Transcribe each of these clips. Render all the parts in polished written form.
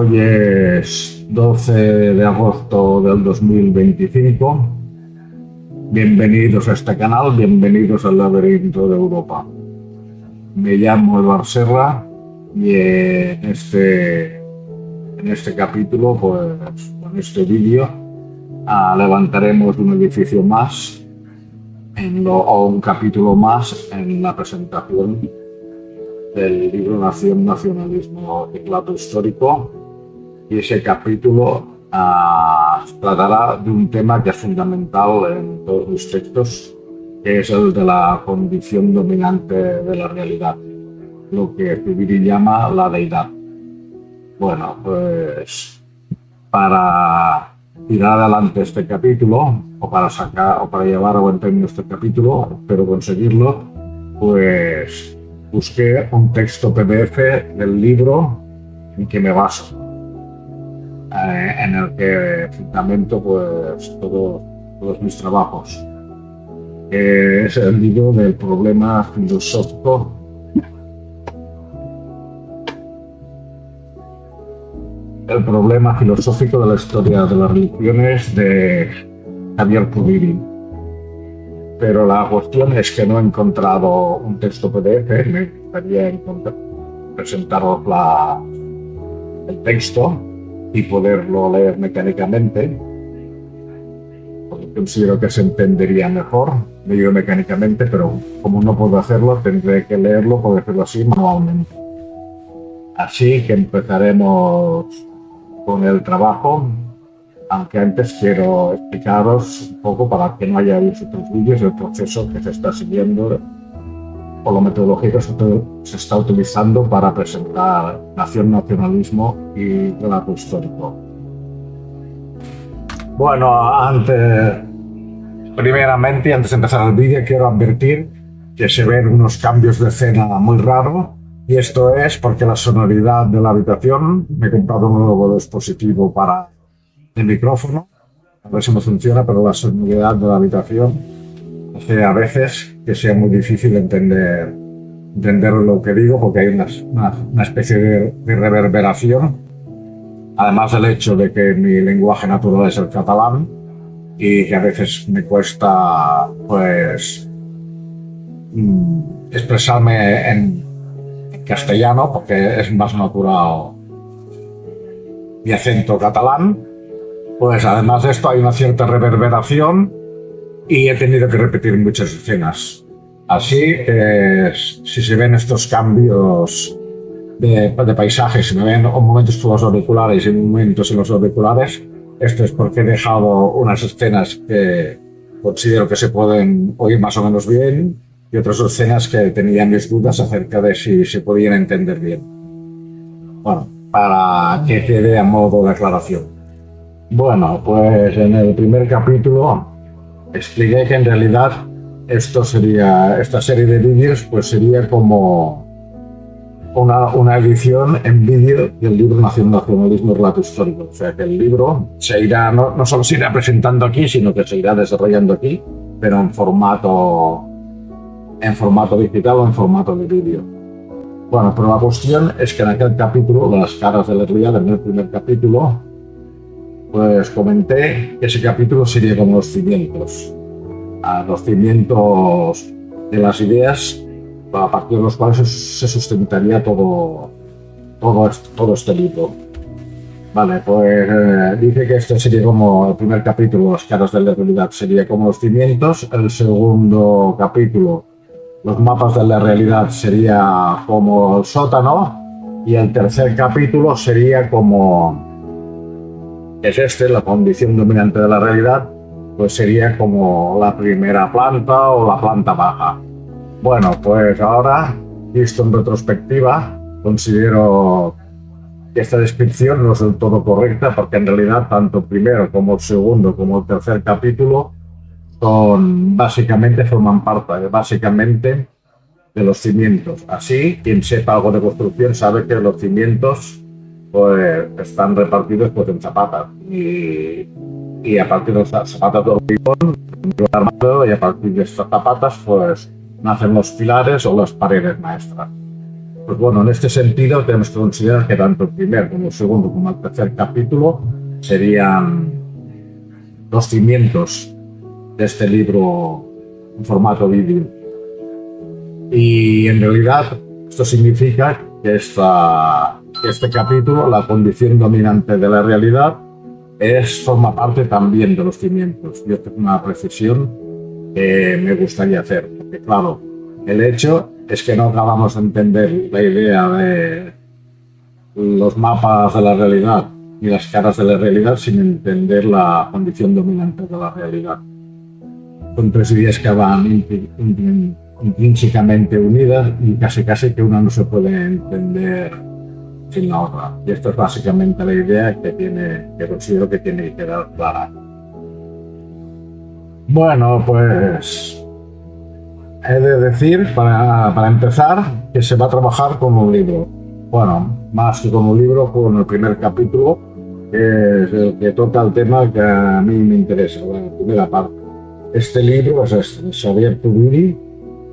Hoy es 12 de agosto del 2025. Bienvenidos a este canal, bienvenidos al laberinto de Europa. Me llamo Eduard Serra y en este capítulo, pues con este vídeo, levantaremos un edificio más o un capítulo más en la presentación del libro Nación, Nacionalismo y Relato Histórico, y ese capítulo tratará de un tema que es fundamental en todos mis textos, que es el de la condición dominante de la realidad, lo que Zubiri llama la deidad. Bueno, pues para tirar adelante este capítulo, o para llevar a buen término este capítulo, espero conseguirlo, pues busqué un texto PDF del libro en que me baso, en el que fundamento pues todos mis trabajos. Es el libro del problema filosófico de la historia de las religiones de Javier Zubiri. Pero la cuestión es que no he encontrado un texto PDF. Me gustaría presentaros el texto y poderlo leer mecánicamente, porque considero que se entendería mejor leído mecánicamente, pero como no puedo hacerlo, tendré que leerlo, por decirlo así, manualmente. Así que empezaremos con el trabajo, aunque antes quiero explicaros un poco, para que no haya visto otros vídeos, el proceso que se está siguiendo o la metodología que se está utilizando para presentar Nación, Nacionalismo y Relato Histórico. Bueno, primeramente, antes de empezar el vídeo, quiero advertir que se ven unos cambios de escena muy raros, y esto es porque la sonoridad de la habitación, me he comprado un nuevo dispositivo para el micrófono, a ver si me funciona, pero la sonoridad de la habitación hace a veces que sea muy difícil entender lo que digo, porque hay una especie de reverberación, además del hecho de que mi lenguaje natural es el catalán y que a veces me cuesta pues expresarme en castellano, porque es más natural mi acento catalán. Pues además de esto hay una cierta reverberación y he tenido que repetir muchas escenas. Así que si se ven estos cambios de paisaje, si me ven momentos con los auriculares y momentos en los auriculares, esto es porque he dejado unas escenas que considero que se pueden oír más o menos bien y otras escenas que tenía mis dudas acerca de si se podían entender bien. Bueno, para que quede a modo de aclaración. Bueno, pues en el primer capítulo expliqué que en realidad esta serie de vídeos pues sería como una edición en vídeo del libro Nación, Nacionalismo y Relato Histórico. O sea que el libro se irá, no solo se irá presentando aquí, sino que se irá desarrollando aquí, pero en formato digital o en formato de vídeo. Bueno, pero la cuestión es que en aquel capítulo, las caras de la realidad, en el primer capítulo, pues comenté que ese capítulo sería como los cimientos de las ideas a partir de los cuales se sustentaría todo este libro. Vale, pues dice que este sería como el primer capítulo, las caras de la realidad, sería como los cimientos. El segundo capítulo, los mapas de la realidad, sería como el sótano. Y el tercer capítulo sería como la condición dominante de la realidad, pues sería como la primera planta o la planta baja. Bueno, pues ahora, visto en retrospectiva, considero que esta descripción no es del todo correcta, porque en realidad tanto el primero como el segundo como el tercer capítulo forman parte de los cimientos. Así, quien sepa algo de construcción sabe que los cimientos pues están repartidos pues en zapatas, y a partir de las zapatas de hormigón armado, y a partir de estas zapatas pues nacen los pilares o las paredes maestras. Pues bueno, en este sentido tenemos que considerar que tanto el primer como el segundo como el tercer capítulo serían los cimientos de este libro en formato vídeo. Y en realidad esto significa que este capítulo, la condición dominante de la realidad, forma parte también de los cimientos. Y esta es una precisión que me gustaría hacer. Porque claro, el hecho es que no acabamos de entender la idea de los mapas de la realidad y las caras de la realidad sin entender la condición dominante de la realidad. Son tres ideas que van intrínsecamente unidas y casi que una no se puede entender sin la otra. Y esto es básicamente la idea que considero que tiene que quedar clara. Bueno, pues he de decir, para empezar, que se va a trabajar con un libro. Bueno, más que con un libro, con el primer capítulo, que es el que toca el tema que a mí me interesa, la primera parte. Este libro es de Xavier Zubiri,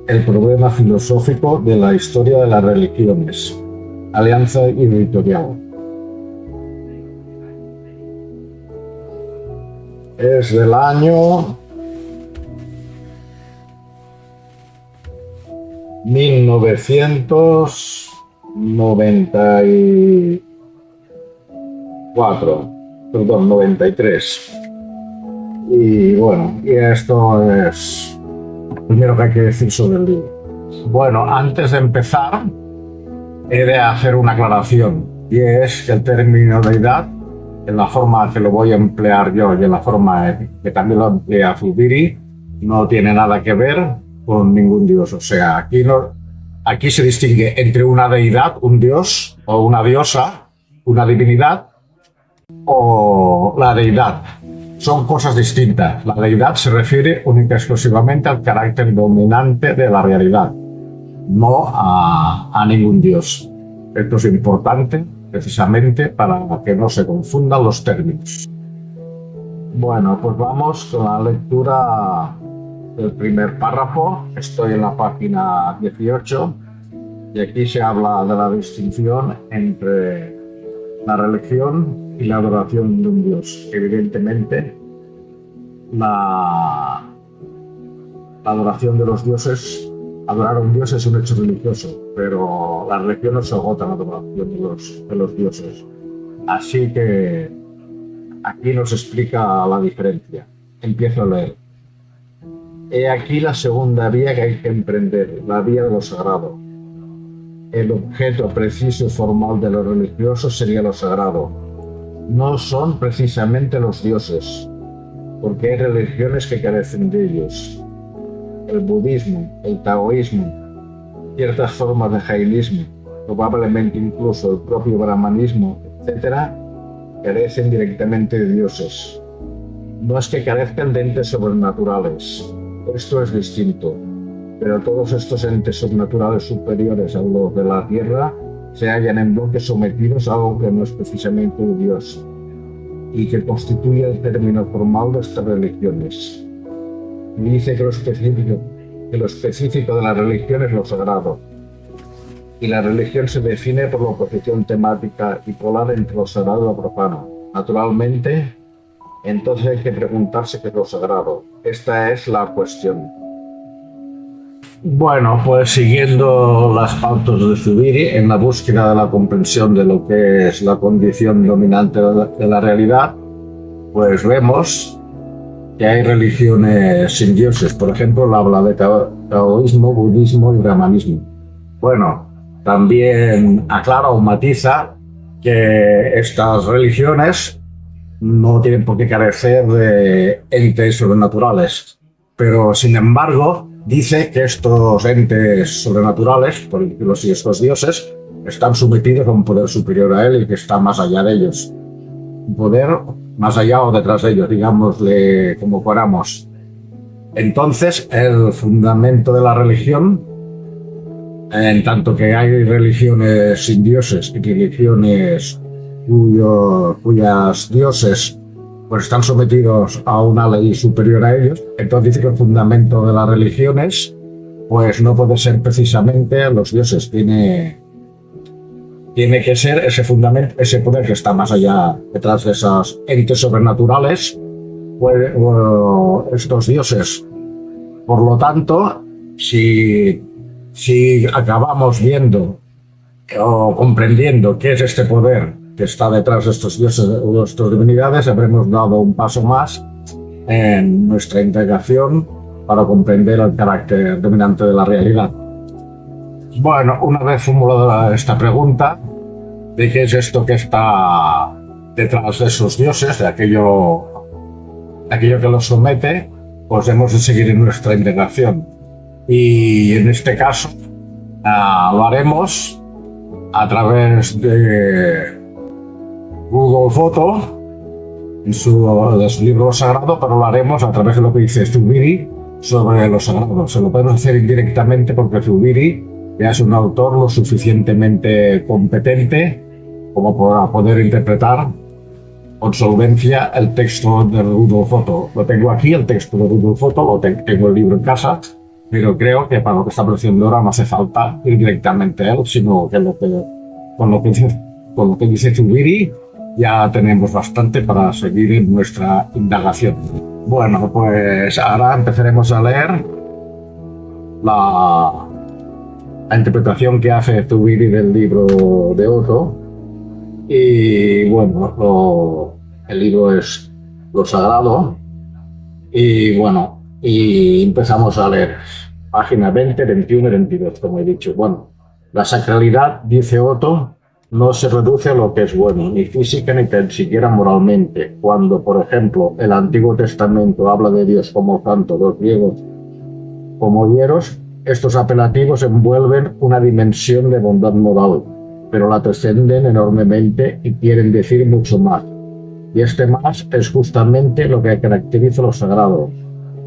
El problema filosófico de la historia de las religiones, Alianza Editorial. Es del año 93. Y bueno, y esto es lo primero que hay que decir sobre el libro. Bueno, antes de empezar, he de hacer una aclaración, y es que el término deidad, en la forma que lo voy a emplear yo y en la forma que también lo emplea Zubiri, no tiene nada que ver con ningún dios. O sea, aquí se distingue entre una deidad, un dios, o una diosa, una divinidad, o la deidad. Son cosas distintas. La deidad se refiere única y exclusivamente al carácter dominante de la realidad, no a ningún dios. Esto es importante precisamente para que no se confundan los términos. Bueno, pues vamos con la lectura del primer párrafo. Estoy en la página 18 y aquí se habla de la distinción entre la religión y la adoración de un dios. Evidentemente, la adoración de los dioses, adorar a un dios es un hecho religioso, pero la religión no se agota en la adoración de los dioses. Así que aquí nos explica la diferencia. Empiezo a leer. He aquí la segunda vía que hay que emprender, la vía de lo sagrado. El objeto preciso y formal de lo religioso sería lo sagrado. No son precisamente los dioses, porque hay religiones que carecen de ellos. El budismo, el taoísmo, ciertas formas de jainismo, probablemente incluso el propio brahmanismo, etc., carecen directamente de dioses. No es que carezcan de entes sobrenaturales, esto es distinto, pero todos estos entes sobrenaturales superiores a los de la tierra se hallan en bloque sometidos a algo que no es precisamente un dios y que constituye el término formal de estas religiones. Y dice que lo específico de la religión es lo sagrado, y la religión se define por la oposición temática y polar entre lo sagrado y lo profano. Naturalmente, entonces hay que preguntarse qué es lo sagrado. Esta es la cuestión. Bueno, pues siguiendo las pautas de Zubiri en la búsqueda de la comprensión de lo que es la condición dominante de la realidad, pues vemos que hay religiones sin dioses. Por ejemplo, habla de taoísmo, budismo y brahmanismo. Bueno, también aclara o matiza que estas religiones no tienen por qué carecer de entes sobrenaturales, pero sin embargo dice que estos entes sobrenaturales, por decirlo así, estos dioses, están sometidos a un poder superior a él y que está más allá de ellos. Un poder más allá o detrás de ellos, digámosle como queramos. Entonces, el fundamento de la religión, en tanto que hay religiones sin dioses y religiones cuyas dioses pues están sometidos a una ley superior a ellos, entonces dice que el fundamento de las religiones pues no puede ser precisamente los dioses, tiene tiene que ser ese fundamento, ese poder que está más allá, detrás de esos entes sobrenaturales, pues, estos dioses. Por lo tanto, si acabamos viendo o comprendiendo qué es este poder que está detrás de estos dioses o de estas divinidades, habremos dado un paso más en nuestra integración para comprender el carácter dominante de la realidad. Bueno, una vez formulada esta pregunta de qué es esto que está detrás de esos dioses, de aquello que los somete, pues hemos de seguir en nuestra integración. Y en este caso lo haremos a través de Google Photo, de su libro sagrado, pero lo haremos a través de lo que dice Zubiri sobre lo sagrado. Se lo podemos hacer indirectamente porque Zubiri ya es un autor lo suficientemente competente como para poder interpretar con solvencia el texto de Google Photo. Lo tengo aquí, el texto de Google Photo, tengo el libro en casa, pero creo que para lo que está produciendo ahora no hace falta ir directamente a él, sino que con lo que dice Zubiri ya tenemos bastante para seguir en nuestra indagación. Bueno, pues ahora empezaremos a leer la interpretación que hace Zubiri del libro de Otto. Y bueno, el libro es Lo Sagrado. Y bueno, y empezamos a leer página 20, 21 y 22, como he dicho. Bueno, la sacralidad, dice Otto, no se reduce a lo que es bueno, ni física ni tan siquiera moralmente. Cuando, por ejemplo, el Antiguo Testamento habla de Dios como tanto los griegos como hieros, estos apelativos envuelven una dimensión de bondad moral, pero la trascienden enormemente y quieren decir mucho más. Y este más es justamente lo que caracteriza lo sagrado.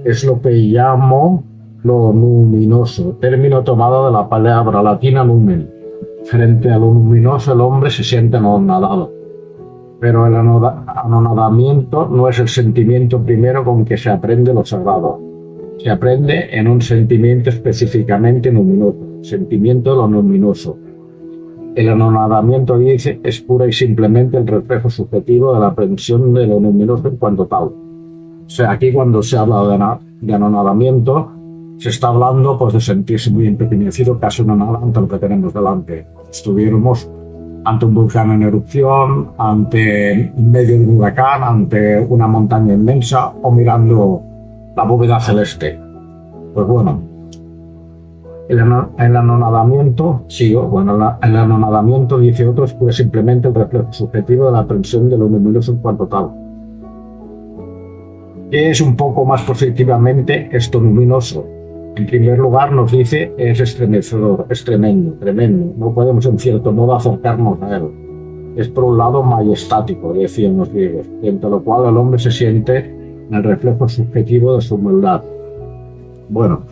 Es lo que llamo lo luminoso, término tomado de la palabra latina lumen. Frente a lo luminoso el hombre se siente anonadado. Pero el anonadamiento no es el sentimiento primero con que se aprende lo sagrado. Se aprende en un sentimiento específicamente luminoso, sentimiento de lo luminoso. El anonadamiento, dice, es pura y simplemente el reflejo subjetivo de la aprehensión de lo luminoso en cuanto tal. O sea, aquí cuando se habla de anonadamiento, se está hablando pues, de sentirse muy empequeñecido, casi una nada ante lo que tenemos delante. Estuviéramos ante un volcán en erupción, ante medio de un huracán, ante una montaña inmensa o mirando la bóveda celeste. Pues bueno, el anonadamiento, el anonadamiento, dice otro, es pura simplemente el reflejo subjetivo de la aprehensión de lo luminoso en cuanto tal. ¿Qué es un poco más positivamente esto luminoso? En primer lugar, nos dice, es estremecedor, es tremendo, no podemos en cierto modo acercarnos a él. Es por un lado majestático, decían los griegos, entre lo cual el hombre se siente en el reflejo subjetivo de su humildad. Bueno,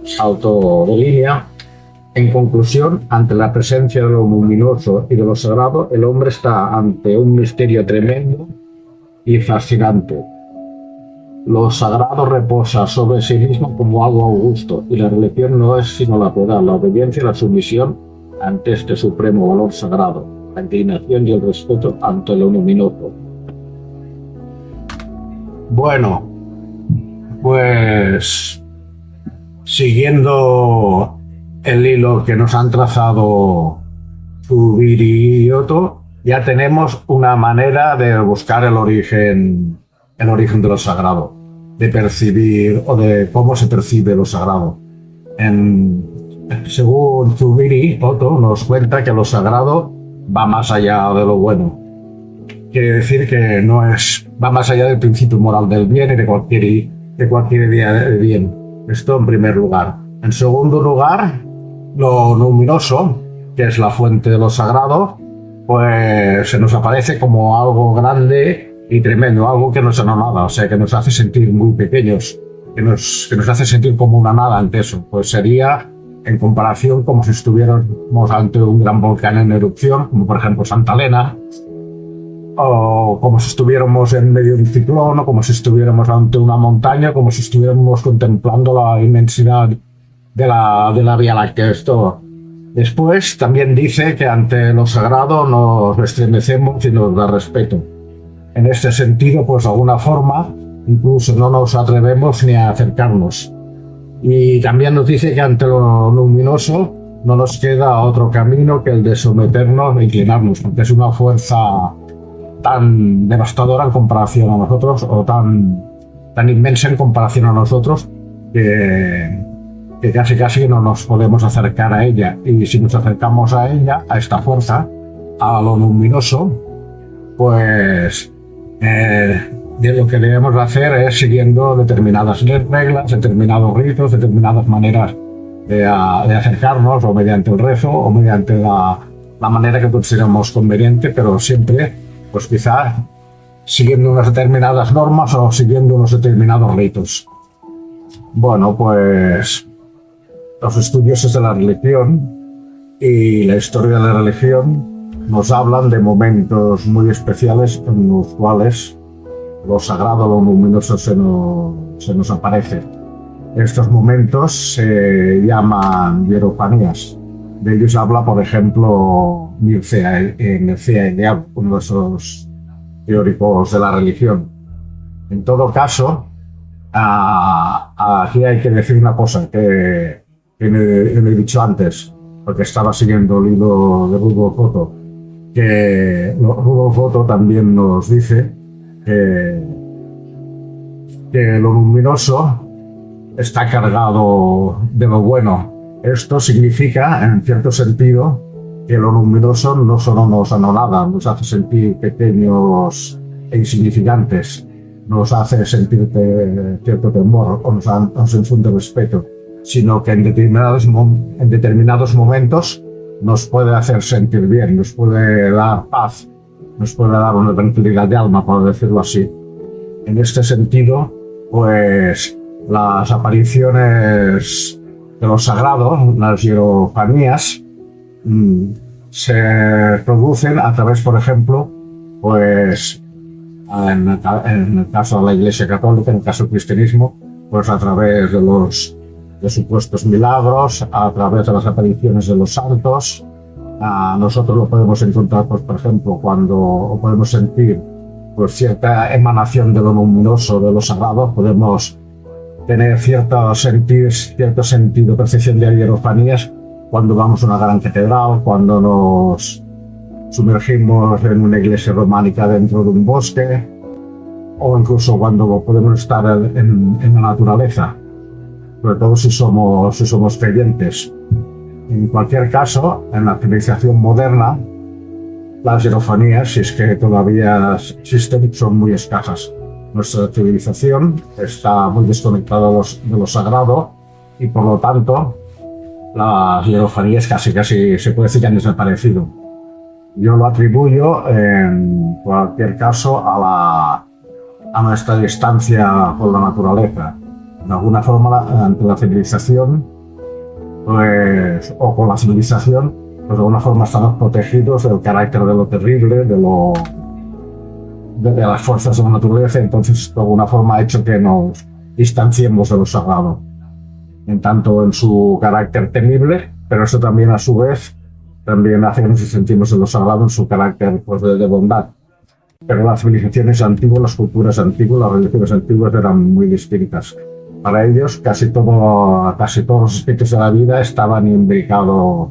salto de línea. En conclusión, ante la presencia de lo luminoso y de lo sagrado, el hombre está ante un misterio tremendo y fascinante. Lo sagrado reposa sobre sí mismo como algo augusto, y la religión no es sino la piedad, la obediencia y la sumisión ante este supremo valor sagrado, la inclinación y el respeto ante lo luminoso. Bueno, pues siguiendo el hilo que nos han trazado Zubiri y Otto, ya tenemos una manera de buscar el origen de lo sagrado, de percibir o de cómo se percibe lo sagrado. Según Zubiri, Otto nos cuenta que lo sagrado va más allá de lo bueno. Quiere decir que va más allá del principio moral del bien y de cualquier idea de bien. Esto en primer lugar. En segundo lugar, lo luminoso, que es la fuente de lo sagrado, pues se nos aparece como algo grande y tremendo, algo que nos anonada, o sea, que nos hace sentir muy pequeños, que nos hace sentir como una nada ante eso. Pues sería, en comparación, como si estuviéramos ante un gran volcán en erupción, como por ejemplo Santa Elena, o como si estuviéramos en medio de un ciclón, o como si estuviéramos ante una montaña, como si estuviéramos contemplando la inmensidad de la Vía Láctea. Esto Después también dice que ante lo sagrado nos estremecemos y nos da respeto. En este sentido, pues de alguna forma, incluso no nos atrevemos ni a acercarnos. Y también nos dice que ante lo luminoso no nos queda otro camino que el de someternos e inclinarnos, porque es una fuerza tan devastadora en comparación a nosotros, o tan inmensa en comparación a nosotros, que casi no nos podemos acercar a ella. Y si nos acercamos a ella, a esta fuerza, a lo luminoso, pues lo que debemos hacer es siguiendo determinadas reglas, determinados ritos, determinadas maneras de acercarnos, o mediante el rezo, o mediante la manera que consideramos conveniente, pero siempre, pues quizás siguiendo unas determinadas normas o siguiendo unos determinados ritos. Bueno, pues los estudiosos de la religión y la historia de la religión nos hablan de momentos muy especiales en los cuales lo sagrado, lo luminoso se nos aparece. Estos momentos se llaman hierofanías. De ellos habla, por ejemplo, Mircea Eliade, uno de esos teóricos de la religión. En todo caso, aquí hay que decir una cosa que no he dicho antes, porque estaba siguiendo el hilo de Rudolf Otto, que Rudolf Otto también nos dice que lo luminoso está cargado de lo bueno. Esto significa, en cierto sentido, que lo luminoso no solo nos anonada, nos hace sentir pequeños e insignificantes, nos hace sentir cierto temor o nos infunde respeto, sino que en determinados momentos nos puede hacer sentir bien, nos puede dar paz, nos puede dar una tranquilidad de alma, por decirlo así. En este sentido, pues las apariciones de lo sagrado, las hierofanías, se producen a través, por ejemplo, pues en el caso de la Iglesia Católica, en el caso del cristianismo, pues a través de supuestos milagros, a través de las apariciones de los santos. Nosotros lo podemos encontrar, pues, por ejemplo, cuando podemos sentir pues cierta emanación de lo luminoso, de lo sagrado, podemos tener cierto sentido, percepción de hierofanías cuando vamos a una gran catedral, cuando nos sumergimos en una iglesia románica dentro de un bosque, o incluso cuando podemos estar en la naturaleza, sobre todo si somos creyentes. En cualquier caso, en la civilización moderna, las hierofanías, si es que todavía existen, son muy escasas. Nuestra civilización está muy desconectada de lo sagrado y, por lo tanto, las hierofanías casi se puede decir que han desaparecido. Yo lo atribuyo, en cualquier caso, a nuestra distancia con la naturaleza. De alguna forma, ante la civilización, pues, o con la civilización, pues de alguna forma estamos protegidos del carácter de lo terrible, de las fuerzas de la naturaleza. Entonces, de alguna forma ha hecho que nos distanciemos de lo sagrado, en tanto en su carácter temible, pero eso también, a su vez, también hace que nos sentimos en lo sagrado en su carácter, pues, de bondad. Pero las civilizaciones antiguas, las culturas antiguas, las religiones antiguas eran muy distintas. Para ellos, casi todos los aspectos de la vida estaban imbricados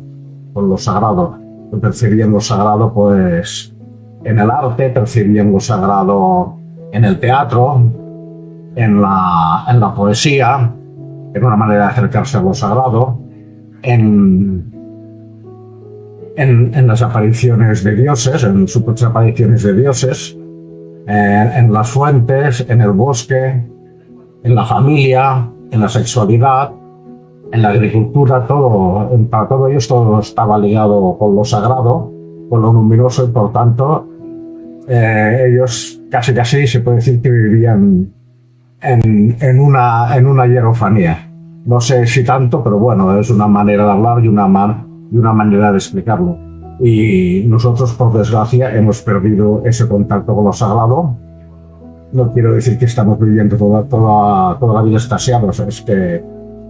con lo sagrado. Percibían lo sagrado, pues, en el arte, percibían lo sagrado en el teatro, en la poesía, en una manera de acercarse a lo sagrado, en las apariciones de dioses, en supuestas apariciones de dioses, en las fuentes, en el bosque, en la familia, en la sexualidad, en la agricultura. Para todo ello todo estaba ligado con lo sagrado, con lo luminoso, y por tanto ellos casi se puede decir que vivían en una hierofanía. No sé si tanto, pero bueno, es una manera de hablar y una manera de explicarlo. Y nosotros, por desgracia, hemos perdido ese contacto con lo sagrado. No quiero decir que estamos viviendo toda la vida extasiados, es que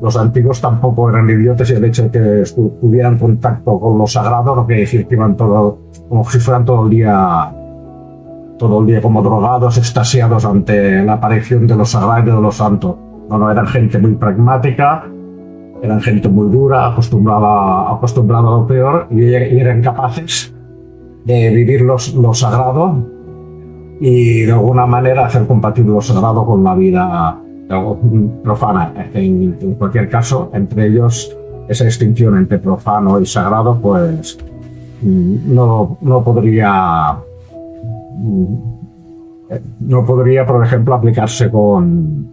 los antiguos tampoco eran idiotas y el hecho de que tuvieran contacto con lo sagrado no quiere decir que iban todo, como si fueran todo el día como drogados, extasiados ante la aparición de lo sagrado y de lo santo. No, eran gente muy pragmática, eran gente muy dura, acostumbrada a lo peor y eran capaces de vivir lo sagrado y de alguna manera hacer compatible lo sagrado con la vida profana. En cualquier caso, entre ellos, esa distinción entre profano y sagrado, pues no podría, por ejemplo, aplicarse con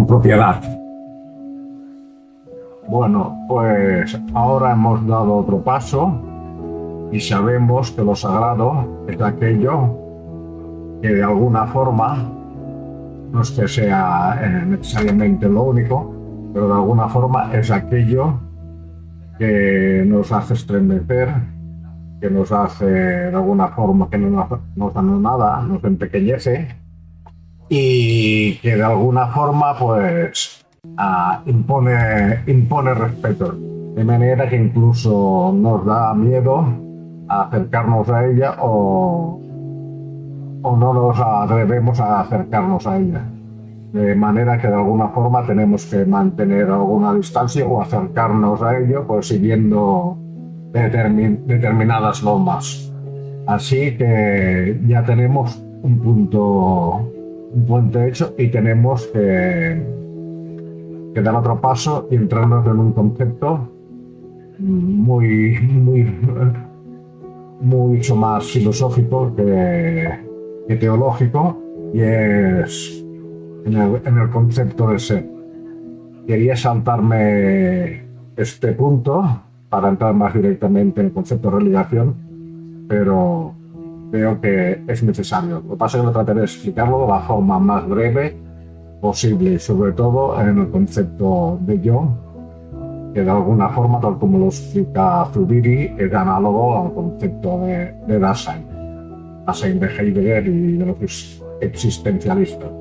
propiedad. Bueno, pues ahora hemos dado otro paso y sabemos que lo sagrado es aquello que de alguna forma, no es que sea necesariamente lo único, pero de alguna forma es aquello que nos hace estremecer, que nos hace de alguna forma que no nos anonada, nos empequeñece y que de alguna forma pues impone respeto, de manera que incluso nos da miedo a acercarnos a ella o no nos atrevemos a acercarnos a ella. De manera que de alguna forma tenemos que mantener alguna distancia o acercarnos a ello pues siguiendo determinadas normas. Así que ya tenemos un puente hecho y tenemos que dar otro paso y entrarnos en un concepto mucho más filosófico que teológico, y es en el concepto de ser. Quería saltarme este punto para entrar más directamente en el concepto de religación, pero veo que es necesario. Lo que pasa es que lo trataré de explicarlo de la forma más breve posible, sobre todo en el concepto de yo, que de alguna forma, tal como lo explica Zubiri, es análogo al concepto de Dasein de Heidegger y de los existencialistas.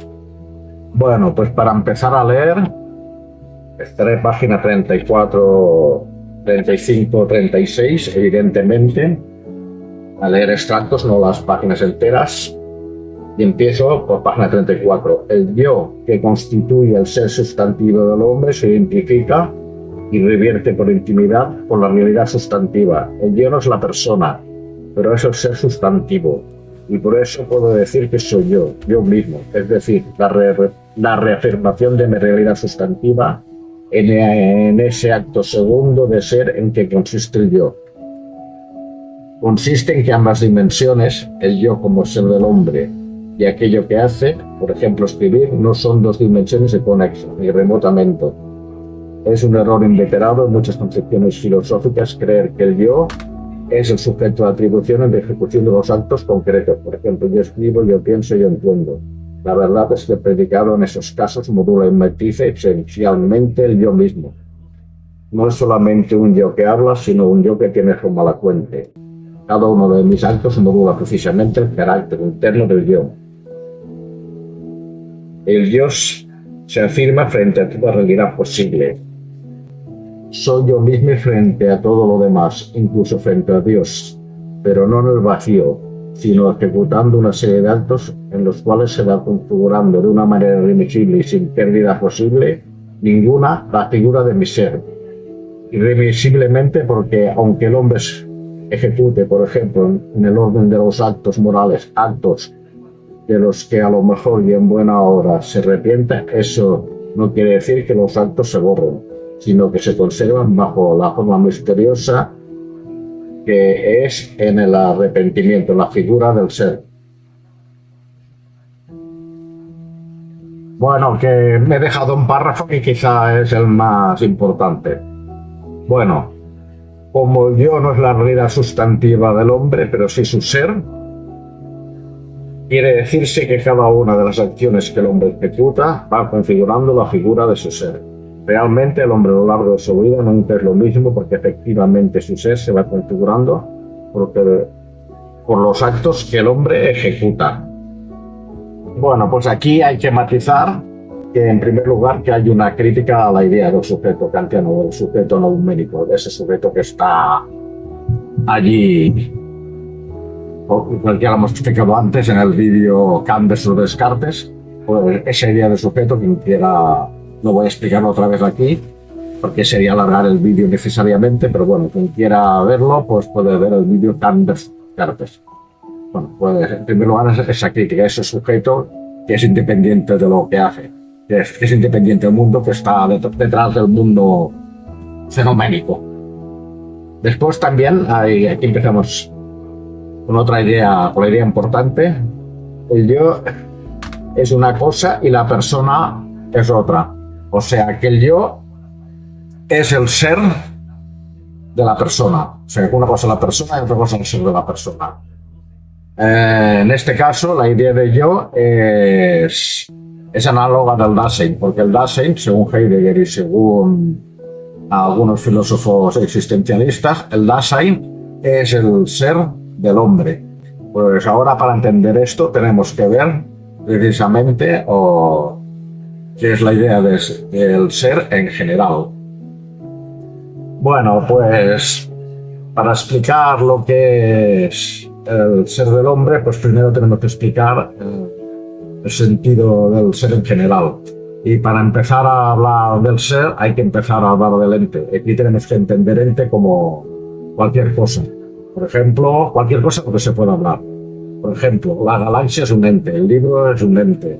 Bueno, pues para empezar a leer, estaré en página 34, 35, 36, evidentemente, a leer extractos, no las páginas enteras, y empiezo por página 34. El yo que constituye el ser sustantivo del hombre se identifica y revierte por intimidad con la realidad sustantiva. El yo no es la persona, pero es el ser sustantivo. Y por eso puedo decir que soy yo mismo, es decir, la reafirmación de mi realidad sustantiva en ese acto segundo de ser en que consiste el yo. Consiste en que ambas dimensiones, el yo como ser del hombre y aquello que hace, por ejemplo escribir, no son dos dimensiones de conexión, ni remotamente. Es un error inveterado en muchas concepciones filosóficas creer que el yo es el sujeto de atribución en la ejecución de los actos concretos. Por ejemplo, yo escribo, yo pienso, yo entiendo. La verdad es que el predicado en esos casos modula y matiza esencialmente el yo mismo. No es solamente un yo que habla, sino un yo que tiene su mala cuente. Cada uno de mis actos modula precisamente el carácter interno del yo. El yo se afirma frente a toda realidad posible. Soy yo mismo frente a todo lo demás, incluso frente a Dios, pero no en el vacío, sino ejecutando una serie de actos en los cuales se va configurando de una manera irreversible y sin pérdida posible ninguna la figura de mi ser. Irreversiblemente porque aunque el hombre ejecute, por ejemplo, en el orden de los actos morales, actos de los que a lo mejor y en buena hora se arrepienta, eso no quiere decir que los actos se borren, sino que se conservan bajo la forma misteriosa que es en el arrepentimiento, la figura del ser. Bueno, que me he dejado un párrafo que quizá es el más importante. Bueno, como el yo no es la realidad sustantiva del hombre, pero sí su ser, quiere decirse que cada una de las acciones que el hombre ejecuta va configurando la figura de su ser. Realmente el hombre a lo largo de su vida nunca es lo mismo porque efectivamente su ser se va configurando por los actos que el hombre ejecuta. Bueno, pues aquí hay que matizar que en primer lugar que hay una crítica a la idea del sujeto kantiano, del sujeto numérico, de ese sujeto que está allí, igual que lo hemos explicado antes en el vídeo Kant versus Descartes. Pues esa idea de sujeto, quien quiera, no voy a explicarlo otra vez aquí, porque sería alargar el vídeo necesariamente, pero bueno, quien quiera verlo, pues puede ver el vídeo Kant versus Descartes. Bueno, pues en primer lugar esa crítica, ese sujeto que es independiente de lo que hace, que es independiente del mundo, que está detrás del mundo fenoménico. Después también aquí empezamos con otra idea, con la idea importante. El yo es una cosa y la persona es otra. O sea, que el yo es el ser de la persona. O sea, una cosa es la persona y otra cosa es el ser de la persona. En este caso, la idea de yo es análoga del Dasein, porque el Dasein, según Heidegger y según algunos filósofos existencialistas, el Dasein es el ser del hombre. Pues ahora, para entender esto, tenemos que ver precisamente qué es la idea del ser en general. Bueno, pues para explicar lo que es el ser del hombre, pues primero tenemos que explicar el sentido del ser en general. Y para empezar a hablar del ser hay que empezar a hablar del ente. Aquí tenemos que entender ente como cualquier cosa. Por ejemplo, cualquier cosa de lo que se pueda hablar. Por ejemplo, la galaxia es un ente, el libro es un ente,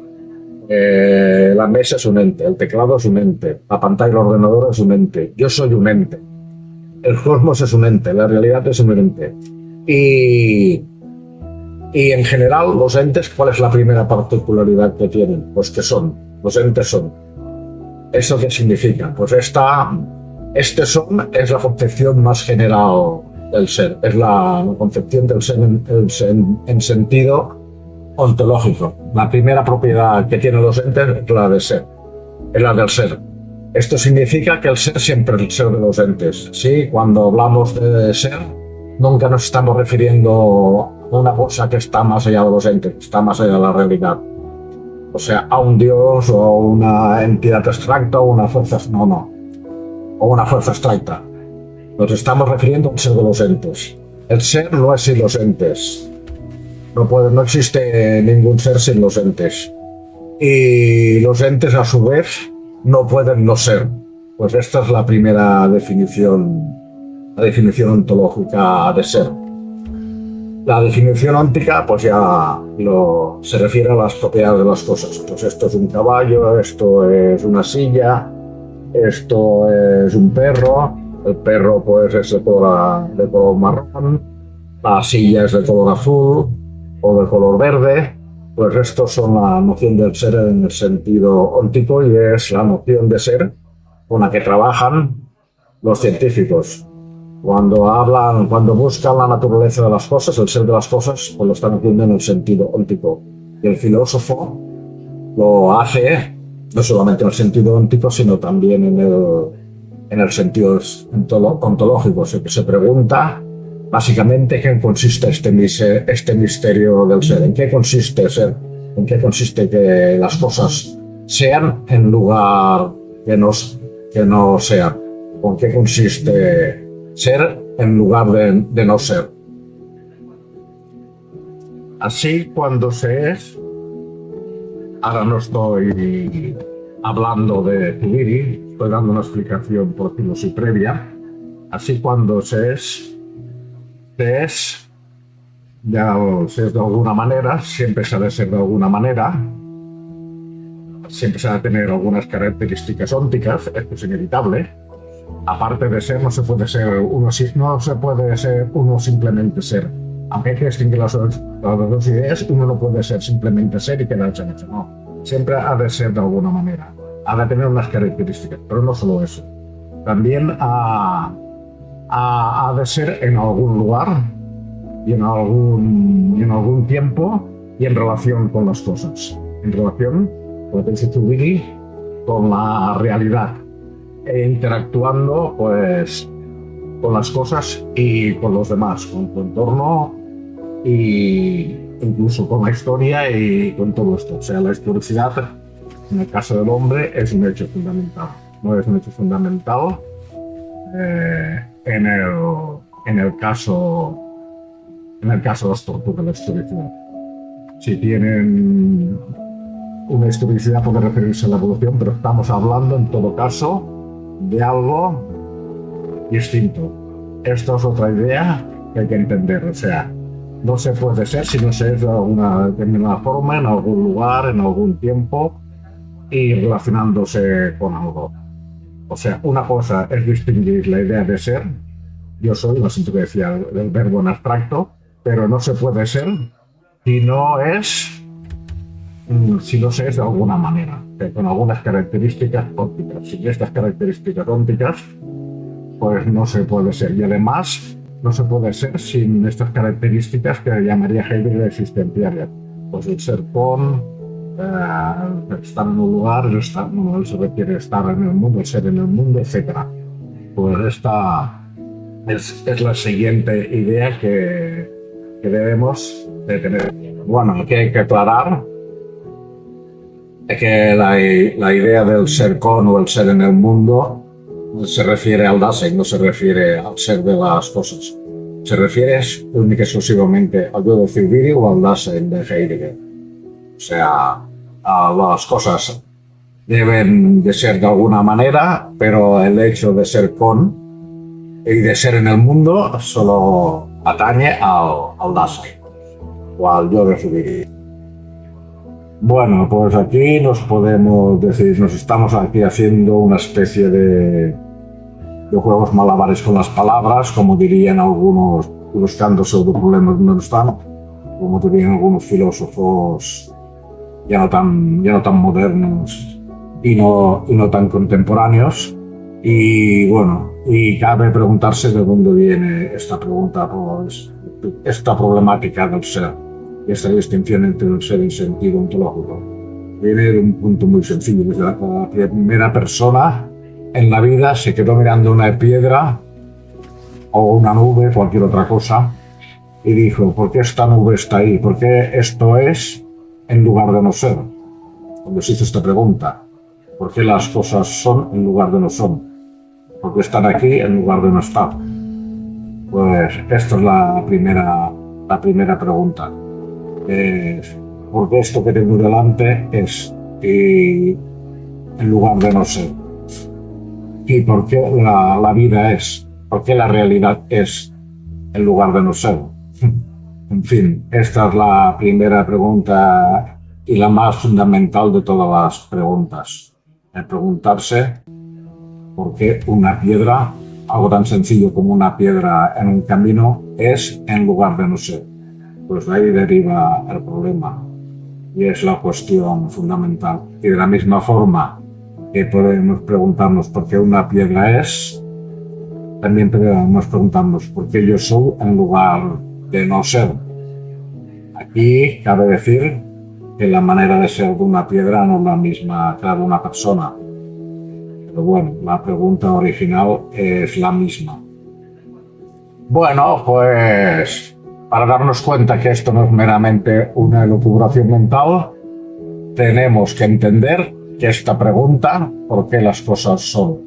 la mesa es un ente, el teclado es un ente, la pantalla del ordenador es un ente, yo soy un ente, el cosmos es un ente, la realidad es un ente. Y en general, los entes, ¿cuál es la primera particularidad que tienen? Pues que los entes son. ¿Eso qué significa? Pues este son es la concepción más general del ser, es la concepción del ser en sentido ontológico. La primera propiedad que tienen los entes es la de ser, es la del ser. Esto significa que el ser siempre es el ser de los entes. ¿Sí? Cuando hablamos de ser, nunca nos estamos refiriendo a una cosa que está más allá de los entes, que está más allá de la realidad. O sea, a un dios o a una entidad abstracta o una fuerza, o una fuerza abstracta. Nos estamos refiriendo a un ser de los entes. El ser no es sin los entes. No existe ningún ser sin los entes. Y los entes, a su vez, no pueden no ser. Pues esta es la primera definición, la definición ontológica de ser. La definición óntica, pues ya se refiere a las propiedades de las cosas. Pues esto es un caballo, esto es una silla, esto es un perro. El perro pues es de color marrón, la silla es de color azul o de color verde. Pues estos son la noción del ser en el sentido óntico y es la noción de ser con la que trabajan los científicos. Cuando buscan la naturaleza de las cosas, el ser de las cosas, pues lo están haciendo en el sentido óntico. Y el filósofo lo hace no solamente en el sentido óntico, sino también en el sentido ontológico. Se pregunta básicamente en qué consiste este misterio del ser, en qué consiste el ser, en qué consiste que las cosas sean en lugar que no sean, en qué consiste ser en lugar de no ser. Así, cuando se es, ahora no estoy hablando de Zubiri, estoy dando una explicación por decirlo así previa. Así, cuando se es de alguna manera, siempre se ha de ser de alguna manera, siempre se ha de tener algunas características ónticas, esto es inevitable. Aparte de ser, no se puede ser uno simplemente ser. Aunque hay que distinguir las dos ideas, uno no puede ser simplemente ser y quedarse en eso, no. Siempre ha de ser de alguna manera, ha de tener unas características, pero no solo eso. También ha de ser en algún lugar y en algún tiempo y en relación con las cosas. En relación, como dice Zubiri, con la realidad e interactuando pues con las cosas y con los demás, con tu entorno e incluso con la historia y con todo esto. O sea, la historicidad En el caso del hombre es un hecho fundamental. No es un hecho fundamental en el caso de las tortugas, la historicidad. Si tienen una historicidad puede referirse a la evolución, pero estamos hablando en todo caso de algo distinto. Esto es otra idea que hay que entender, o sea, no se puede ser si no se es de alguna determinada forma, en algún lugar, en algún tiempo y relacionándose con algo. O sea, una cosa es distinguir la idea de ser, yo soy, no siento que decía el verbo en abstracto, pero no se puede ser si no se es de alguna manera, con algunas características ópticas. Sin estas características ópticas, pues no se puede ser. Y además, no se puede ser sin estas características que llamaría Heidegger existenciales. Pues el ser con, estar en un lugar, él se requiere estar en el mundo, el ser en el mundo, etc. Pues esta es la siguiente idea que debemos de tener. Bueno, aquí hay que aclarar que la idea del ser con o el ser en el mundo se refiere al Dasein, no se refiere al ser de las cosas. Se refiere única y exclusivamente al yo de Zubiri o al Dasein de Heidegger. O sea, las cosas deben de ser de alguna manera, pero el hecho de ser con y de ser en el mundo solo atañe al Dasein o al yo de Zubiri. Bueno, pues aquí nos podemos decir, nos estamos aquí haciendo una especie de juegos malabares con las palabras, como dirían algunos, buscando pseudoproblemas donde no están, como dirían algunos filósofos ya no tan modernos y no tan contemporáneos. Y bueno, y cabe preguntarse de dónde viene esta pregunta, pues, esta problemática del ser. Y esta distinción entre el ser y el sentido ontológico viene de un punto muy sencillo. Desde la primera persona en la vida se quedó mirando una piedra o una nube, cualquier otra cosa, y dijo, ¿por qué esta nube está ahí? ¿Por qué esto es en lugar de no ser? Cuando se hizo esta pregunta, ¿por qué las cosas son en lugar de no son? ¿Por qué están aquí en lugar de no estar? Pues esta es la primera pregunta. Porque esto que tengo delante es en lugar de no ser. ¿Y por qué la vida es? ¿Por qué la realidad es en lugar de no ser? En fin, esta es la primera pregunta y la más fundamental de todas las preguntas. El preguntarse por qué una piedra, algo tan sencillo como una piedra en un camino, es en lugar de no ser. Pues de ahí deriva el problema y es la cuestión fundamental. Y de la misma forma que podemos preguntarnos por qué una piedra es, también podemos preguntarnos por qué yo soy en lugar de no ser. Aquí cabe decir que la manera de ser de una piedra no es la misma que la de una persona. Pero bueno, la pregunta original es la misma. Bueno, pues para darnos cuenta que esto no es meramente una elucubración mental, tenemos que entender que esta pregunta, ¿por qué las cosas son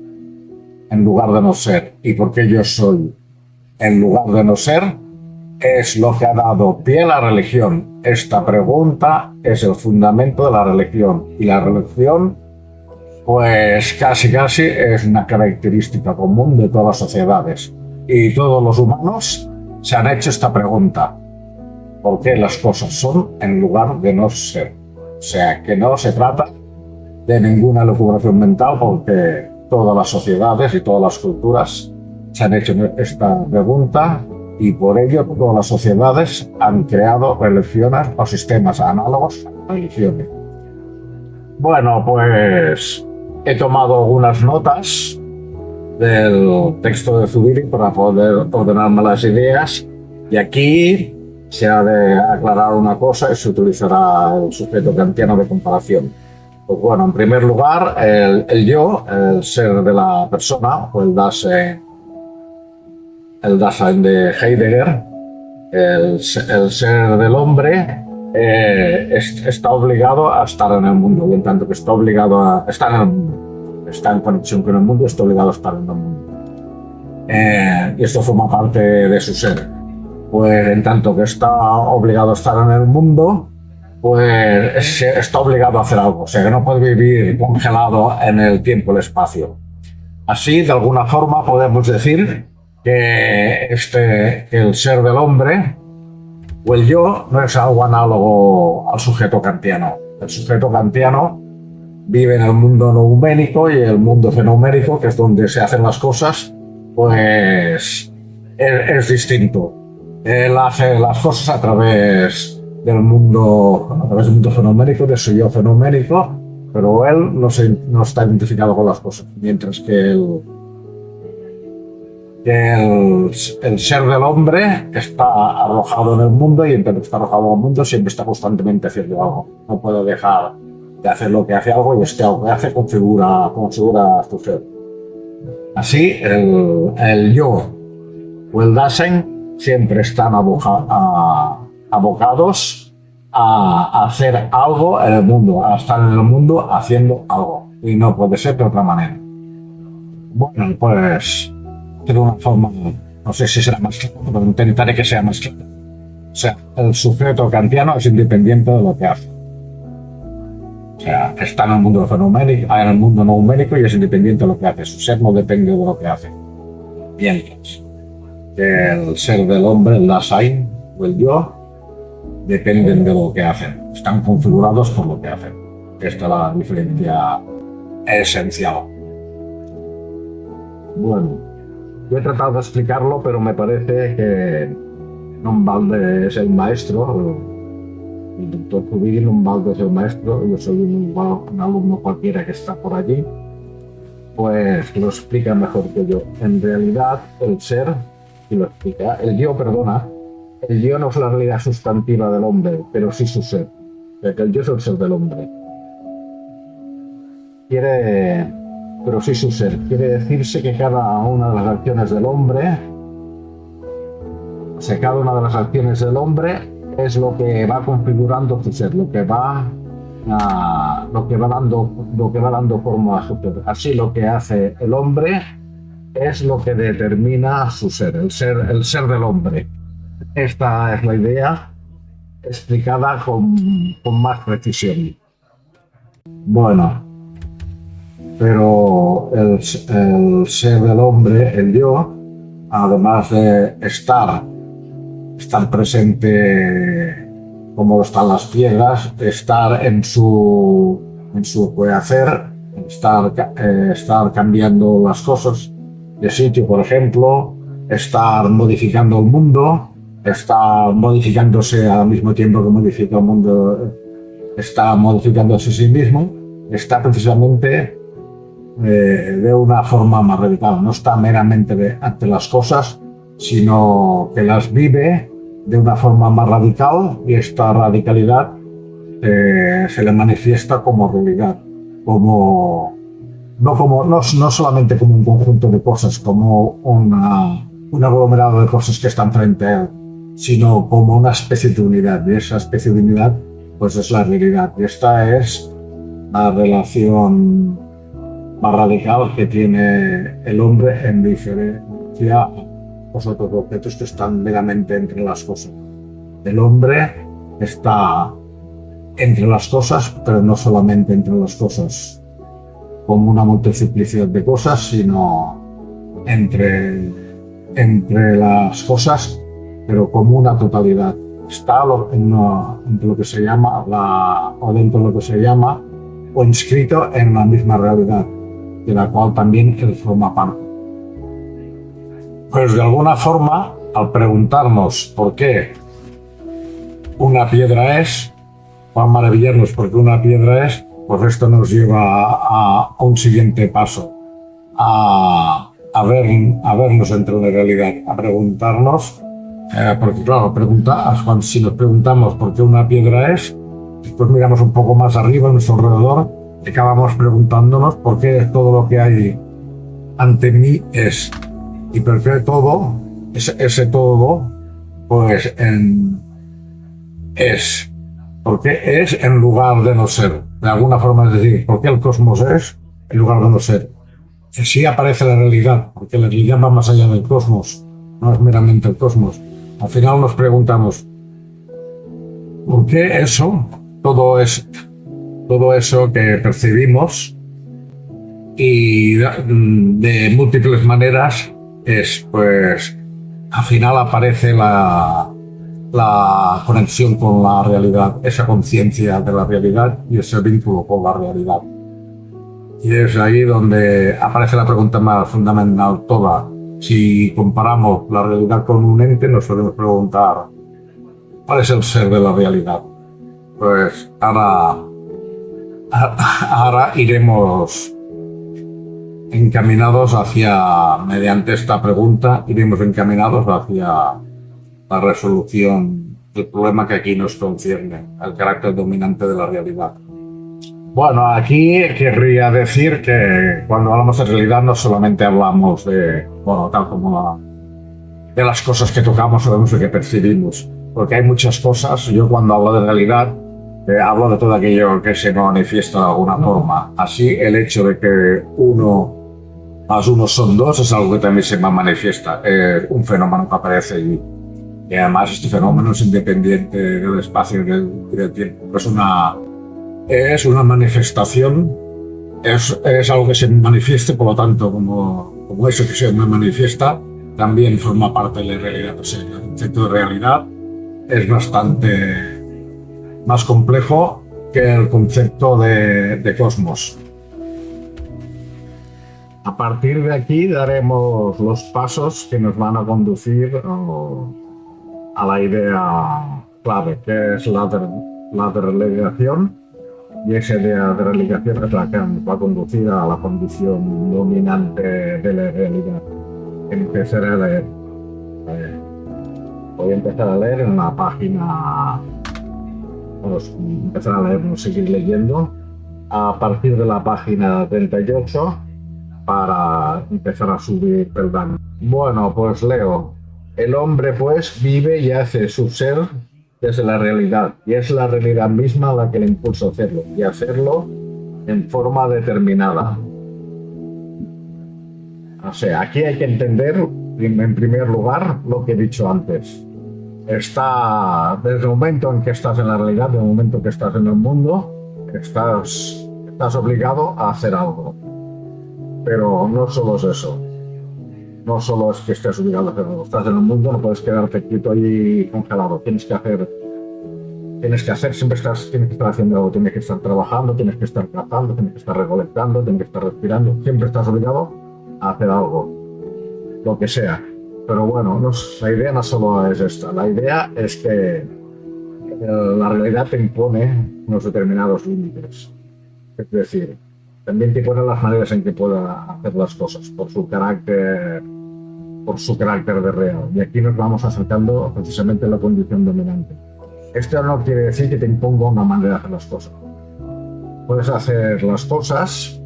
en lugar de no ser y por qué yo soy en lugar de no ser, es lo que ha dado pie a la religión. Esta pregunta es el fundamento de la religión y la religión, pues casi es una característica común de todas las sociedades y todos los humanos se han hecho esta pregunta: ¿por qué las cosas son en lugar de no ser? O sea, que no se trata de ninguna elucubración mental, porque todas las sociedades y todas las culturas se han hecho esta pregunta y por ello todas las sociedades han creado religiones o sistemas análogos a religiones. Bueno, pues he tomado algunas notas del texto de Zubiri para poder ordenarme las ideas y aquí se ha de aclarar una cosa y se utilizará el sujeto kantiano de comparación. Pues bueno, en primer lugar, el yo, el ser de la persona, o el Dasein de Heidegger, el ser del hombre, está obligado a estar en el mundo, y en tanto que está obligado a estar en el mundo, está en conexión con el mundo, está obligado a estar en el mundo. Y esto forma parte de su ser. Pues en tanto que está obligado a estar en el mundo, pues está obligado a hacer algo, o sea que no puede vivir congelado en el tiempo y el espacio. Así, de alguna forma, podemos decir que el ser del hombre o el yo no es algo análogo al sujeto kantiano. El sujeto kantiano vive en el mundo numérico y el mundo fenomérico, que es donde se hacen las cosas, pues es distinto. Él hace las cosas a través del mundo fenomérico, de su yo fenomérico, pero él no está identificado con las cosas, mientras que el ser del hombre está arrojado en el mundo, y entre que está arrojado en el mundo siempre está constantemente haciendo algo. No puede dejar de hacer lo que hace algo, y este algo que hace configura su ser. Así, el yo o el Dasein siempre están abocados a hacer algo en el mundo, a estar en el mundo haciendo algo, y no puede ser de otra manera. Bueno, pues de una forma, no sé si será más claro, pero intentaré que sea más claro. O sea, el sujeto kantiano es independiente de lo que hace. O sea, está en el mundo fenomérico, en el mundo numérico, y es independiente de lo que hace. Su ser no depende de lo que hace. Mientras que el ser del hombre, el Dasein o el yo, dependen de lo que hacen. Están configurados por lo que hacen. Esta es la diferencia esencial. Bueno, yo he tratado de explicarlo, pero me parece que non Balde es el maestro, el doctor Zubiri non Balde es el maestro, yo soy un alumno cualquiera que está por allí, pues lo explica mejor que yo. En realidad, el ser, y lo explica, el yo no es la realidad sustantiva del hombre, pero sí su ser. O sea, que el yo es el ser del hombre. Pero sí su ser. Quiere decirse que cada una de las acciones del hombre, es lo que va configurando su ser, lo que va dando forma a su ser. Así, lo que hace el hombre es lo que determina su ser, el ser del hombre. Esta es la idea explicada con más precisión. Bueno, pero el ser del hombre, el yo, además de estar presente como están las piedras, estar en su quehacer, estar cambiando las cosas de sitio, por ejemplo, estar modificando el mundo, estar modificándose al mismo tiempo que modifica el mundo, está modificándose a sí mismo, está precisamente de una forma más radical. No está meramente ante las cosas, sino que las vive de una forma más radical, y esta radicalidad se le manifiesta como realidad, no solamente como un conjunto de cosas, como un aglomerado de cosas que están frente a él, sino como una especie de unidad, y esa especie de unidad pues es la realidad. Y esta es la relación más radical que tiene el hombre en diferencia a los otros objetos que están meramente entre las cosas. El hombre está entre las cosas, pero no solamente entre las cosas como una multiplicidad de cosas, sino entre las cosas, pero como una totalidad. Está entre lo que se llama o inscrito en la misma realidad, de la cual también él forma parte. Pues de alguna forma, al preguntarnos por qué una piedra es, o a maravillarnos por qué una piedra es, pues esto nos lleva a un siguiente paso, a vernos entre la realidad, a preguntarnos, porque claro, si nos preguntamos por qué una piedra es, después miramos un poco más arriba a nuestro alrededor y acabamos preguntándonos por qué todo lo que hay ante mí es, y por qué ese todo, pues es ¿Por qué es en lugar de no ser? De alguna forma, es decir, ¿por qué el cosmos es en lugar de no ser? Y así aparece la realidad, porque la realidad va más allá del cosmos, no es meramente el cosmos. Al final nos preguntamos, ¿por qué todo eso que percibimos y de múltiples maneras pues, al final aparece la conexión con la realidad, esa conciencia de la realidad y ese vínculo con la realidad? Y es ahí donde aparece la pregunta más fundamental toda. Si comparamos la realidad con un ente, nos podemos preguntar, ¿cuál es el ser de la realidad? Pues ahora iremos encaminados mediante esta pregunta, iremos encaminados hacia la resolución del problema que aquí nos concierne, el carácter dominante de la realidad. Bueno, aquí querría decir que cuando hablamos de realidad no solamente hablamos de las cosas que tocamos o de que percibimos, porque hay muchas cosas. Yo cuando hablo de realidad hablo de todo aquello que se manifiesta de alguna forma. Así, el hecho de que 1 más 1 son 2 es algo que también se manifiesta, un fenómeno que aparece y además este fenómeno es independiente del espacio y del tiempo. Es una manifestación, es algo que se manifieste, por lo tanto, como eso que se manifiesta, también forma parte de la realidad. O sea, el concepto de realidad es bastante más complejo que el concepto de cosmos. A partir de aquí daremos los pasos que nos van a conducir a la idea clave, que es la de relegación. Y esa idea de religación es la que nos va a conducir a la condición dominante de la realidad. Empezaré a leer. Voy a empezar a leer en la página. Empezar a leer, no seguir leyendo. A partir de la página 38 para empezar a subir peldaños. Bueno, pues leo. El hombre, pues, vive y hace su ser desde la realidad, y es la realidad misma la que le impulsa a hacerlo, y hacerlo en forma determinada. O sea, aquí hay que entender, en primer lugar, lo que he dicho antes. Desde el momento en que estás en la realidad, desde el momento en que estás en el mundo, estás obligado a hacer algo. Pero no solo es eso. No solo es que estés obligado a hacerlo. Estás en el mundo, no puedes quedarte quieto ahí congelado. Tienes que hacer, siempre tienes que estar haciendo algo. Tienes que estar trabajando, tienes que estar cazando, tienes que estar recolectando, tienes que estar respirando. Siempre estás obligado a hacer algo, lo que sea. Pero bueno, la idea no solo es esta. La idea es que la realidad te impone unos determinados límites. Es decir, también te pone las maneras en que pueda hacer las cosas por su carácter de real. Y aquí nos vamos acercando precisamente a la condición dominante. Esto no quiere decir que te imponga una manera de hacer las cosas. Puedes hacer las cosas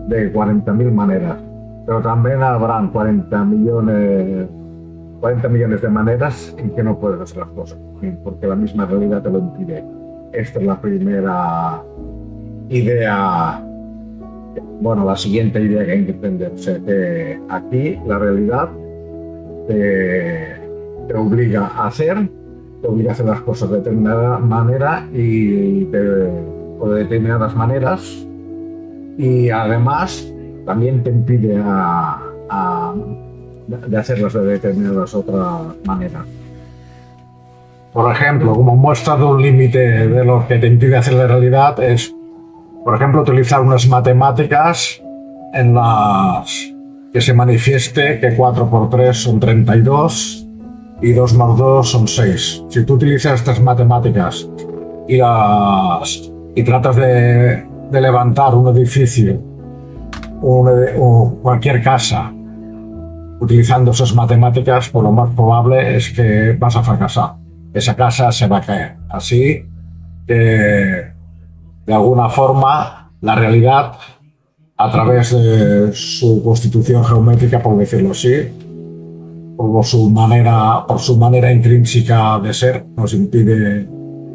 de 40.000 maneras, pero también habrán 40 millones de maneras en que no puedes hacer las cosas, porque la misma realidad te lo impide. Esta es la primera idea. Bueno, la siguiente idea que hay que entender, o sea, que aquí la realidad te obliga a hacer las cosas de determinada manera o de determinadas maneras, y además también te impide de hacerlas de determinadas otras maneras. Por ejemplo, como muestra de un límite de lo que te impide hacer la realidad es, por ejemplo, utilizar unas matemáticas en las que se manifieste que 4 por 3 son 32 y 2 más 2 son 6. Si tú utilizas estas matemáticas y tratas de levantar un edificio o cualquier casa utilizando esas matemáticas, pues lo más probable es que vas a fracasar. Esa casa se va a caer. Así que, de alguna forma, la realidad, a través de su constitución geométrica, por decirlo así, por su manera intrínseca de ser, nos impide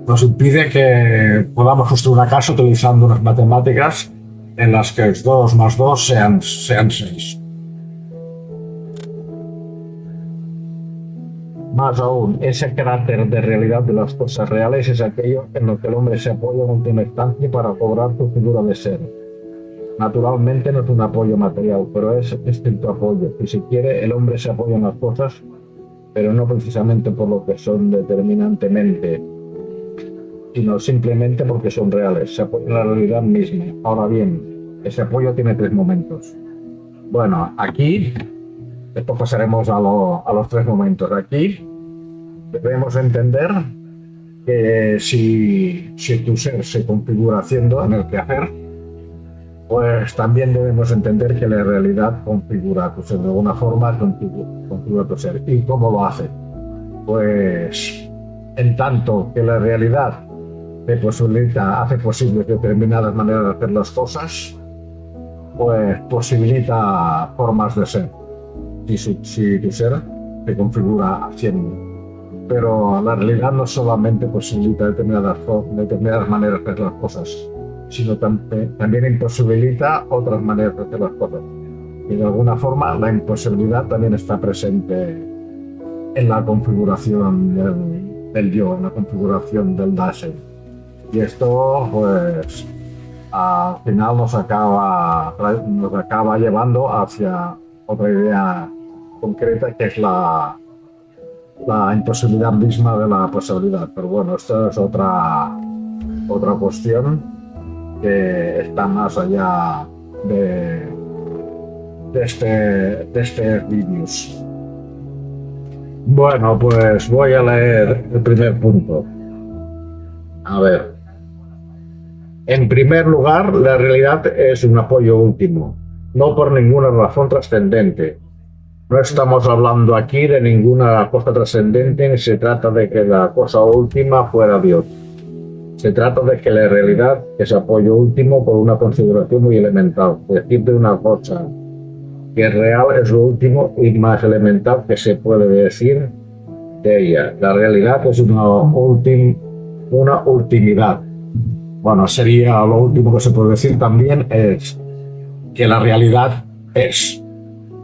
nos impide que podamos construir una casa utilizando unas matemáticas en las que 2 más 2 sean 6. Más aún, ese carácter de realidad de las cosas reales es aquello en lo que el hombre se apoya en última instancia para cobrar su figura de ser. Naturalmente no es un apoyo material, pero es estricto apoyo. Y si quiere, el hombre se apoya en las cosas, pero no precisamente por lo que son determinantemente, sino simplemente porque son reales. Se apoya en la realidad misma. Ahora bien, ese apoyo tiene 3 momentos. Bueno, aquí, después pasaremos a los 3 momentos. Aquí debemos entender que si tu ser se configura haciendo en el quehacer, pues también debemos entender que la realidad configura tu ser, de alguna forma configura tu ser. ¿Y cómo lo hace? Pues en tanto que la realidad te hace posible determinadas maneras de hacer las cosas, pues posibilita formas de ser. Si tu ser te configura haciendo. Pero la realidad no solamente posibilita determinadas maneras de hacer las cosas, sino también imposibilita otras maneras de hacer las cosas. Y de alguna forma la imposibilidad también está presente en la configuración del yo, en la configuración del Dasein. Y esto, pues, al final nos acaba llevando hacia otra idea concreta, que es la imposibilidad misma de la posibilidad. Pero bueno, esto es otra cuestión que está más allá de este vídeos. Bueno, pues voy a leer el primer punto. A ver. En primer lugar, la realidad es un apoyo último, no por ninguna razón trascendente. No estamos hablando aquí de ninguna cosa trascendente, ni se trata de que la cosa última fuera Dios. Se trata de que la realidad es apoyo último por una consideración muy elemental. Decir de una cosa que es real es lo último y más elemental que se puede decir de ella. La realidad es una ultimidad. Bueno, sería lo último que se puede decir también es que la realidad es.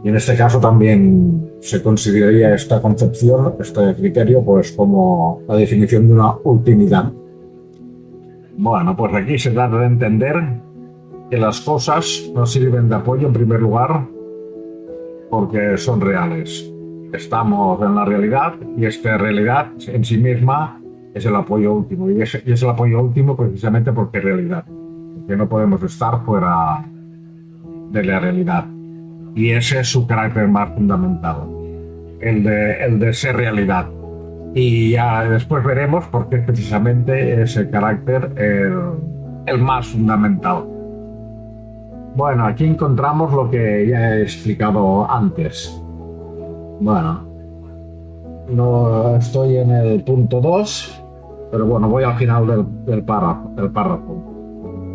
Y en este caso también se consideraría esta concepción, este criterio, pues como la definición de una ultimidad. Bueno, pues aquí se trata de entender que las cosas no sirven de apoyo en primer lugar porque son reales. Estamos en la realidad y esta realidad en sí misma es el apoyo último. Y es el apoyo último precisamente porque es realidad. Porque no podemos estar fuera de la realidad. Y ese es su carácter más fundamental, el de ser realidad. Y ya después veremos por qué precisamente ese carácter el más fundamental. Bueno, aquí encontramos lo que ya he explicado antes. Bueno, no estoy en el punto 2, pero bueno, voy al final del párrafo.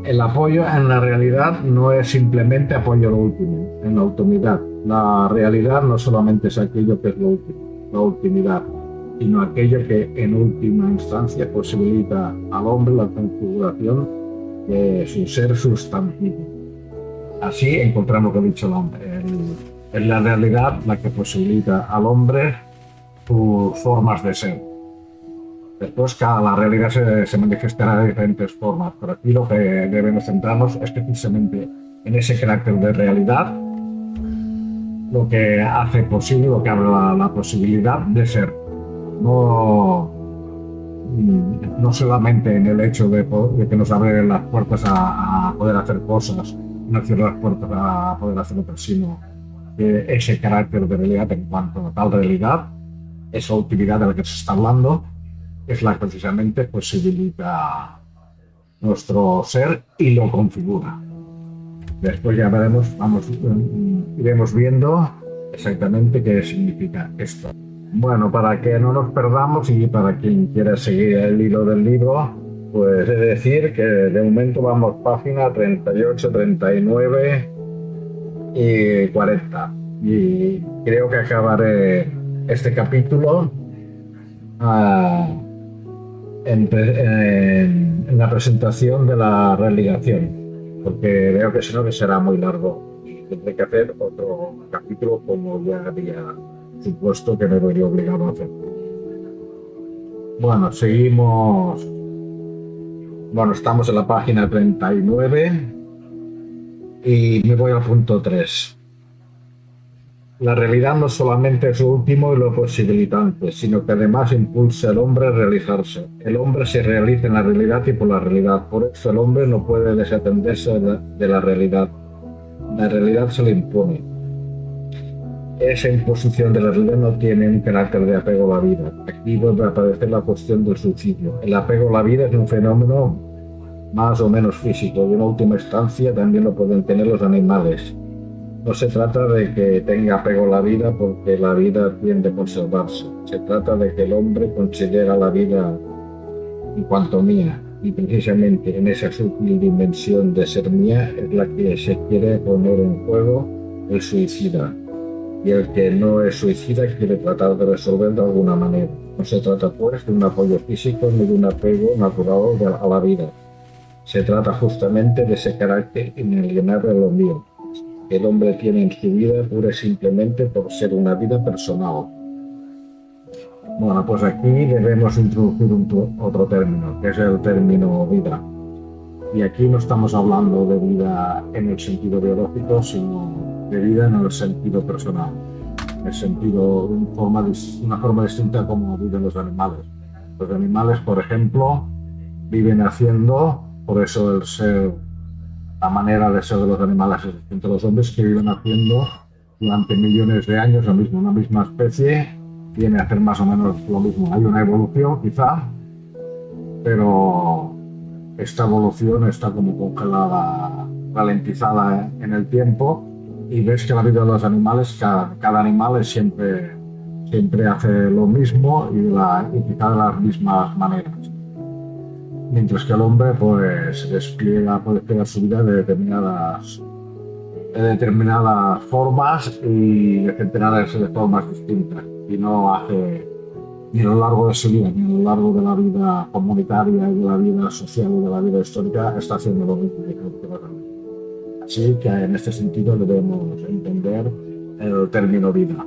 El apoyo en la realidad no es simplemente apoyo a lo último, en la ultimidad. La realidad no solamente es aquello que es lo último, la ultimidad, sino aquello que en última instancia posibilita al hombre la configuración de su ser sustantivo. Así encontramos lo que ha dicho el hombre. Es la realidad la que posibilita al hombre sus formas de ser. Después la realidad se manifestará de diferentes formas, pero aquí lo que debemos centrarnos es precisamente en ese carácter de realidad, lo que hace posible, lo que abre la posibilidad de ser. No solamente en el hecho de que nos abre las puertas a poder hacer cosas, no cierra las puertas a poder hacer otras, sino que ese carácter de realidad en cuanto a tal realidad, esa utilidad de la que se está hablando, es la que precisamente posibilita nuestro ser y lo configura. Después ya veremos, iremos viendo exactamente qué significa esto. Bueno, para que no nos perdamos y para quien quiera seguir el hilo del libro, pues he de decir que de momento vamos página 38, 39 y 40. Y creo que acabaré este capítulo en la presentación de la religación, porque veo que si no que será muy largo y tendré que hacer otro capítulo como ya había supuesto que me vería obligado a hacer. Bueno, seguimos. Bueno, estamos en la página 39 y me voy al punto 3. La realidad no solamente es lo último y lo posibilitante, sino que además impulsa al hombre a realizarse. El hombre se realiza en la realidad y por la realidad. Por eso el hombre no puede desatenderse de la realidad. La realidad se le impone. Esa imposición de la realidad no tiene un carácter de apego a la vida. Aquí vuelve a aparecer la cuestión del suicidio. El apego a la vida es un fenómeno más o menos físico y en última instancia también lo pueden tener los animales. No se trata de que tenga apego a la vida porque la vida tiende a conservarse. Se trata de que el hombre considera la vida en cuanto mía y precisamente en esa sutil dimensión de ser mía es la que se quiere poner en juego el suicida. Y el que no es suicida quiere tratar de resolver de alguna manera. No se trata pues de un apoyo físico ni de un apego natural a la vida. Se trata justamente de ese carácter inalienable de lo mío. El hombre tiene en su vida pura y simplemente por ser una vida personal. Bueno, pues aquí debemos introducir otro término, que es el término vida. Y aquí no estamos hablando de vida en el sentido biológico, sino de vida en el sentido personal. En el sentido, una forma distinta como viven los animales. Los animales, por ejemplo, viven haciendo, por eso la manera de ser de los animales es distinta a los hombres, que viven haciendo durante millones de años una misma especie, viene a hacer más o menos lo mismo. Hay una evolución quizá, pero esta evolución está como congelada, ralentizada en el tiempo, y ves que la vida de los animales, cada animal siempre hace lo mismo y quizá de las mismas maneras. Mientras que el hombre pues puede desplegar su vida de determinadas formas y de centenares de formas distintas, y no hace ni a lo largo de su vida, ni a lo largo de la vida comunitaria y de la vida social y de la vida histórica está haciendo lo mismo. Así que en este sentido debemos entender el término vida.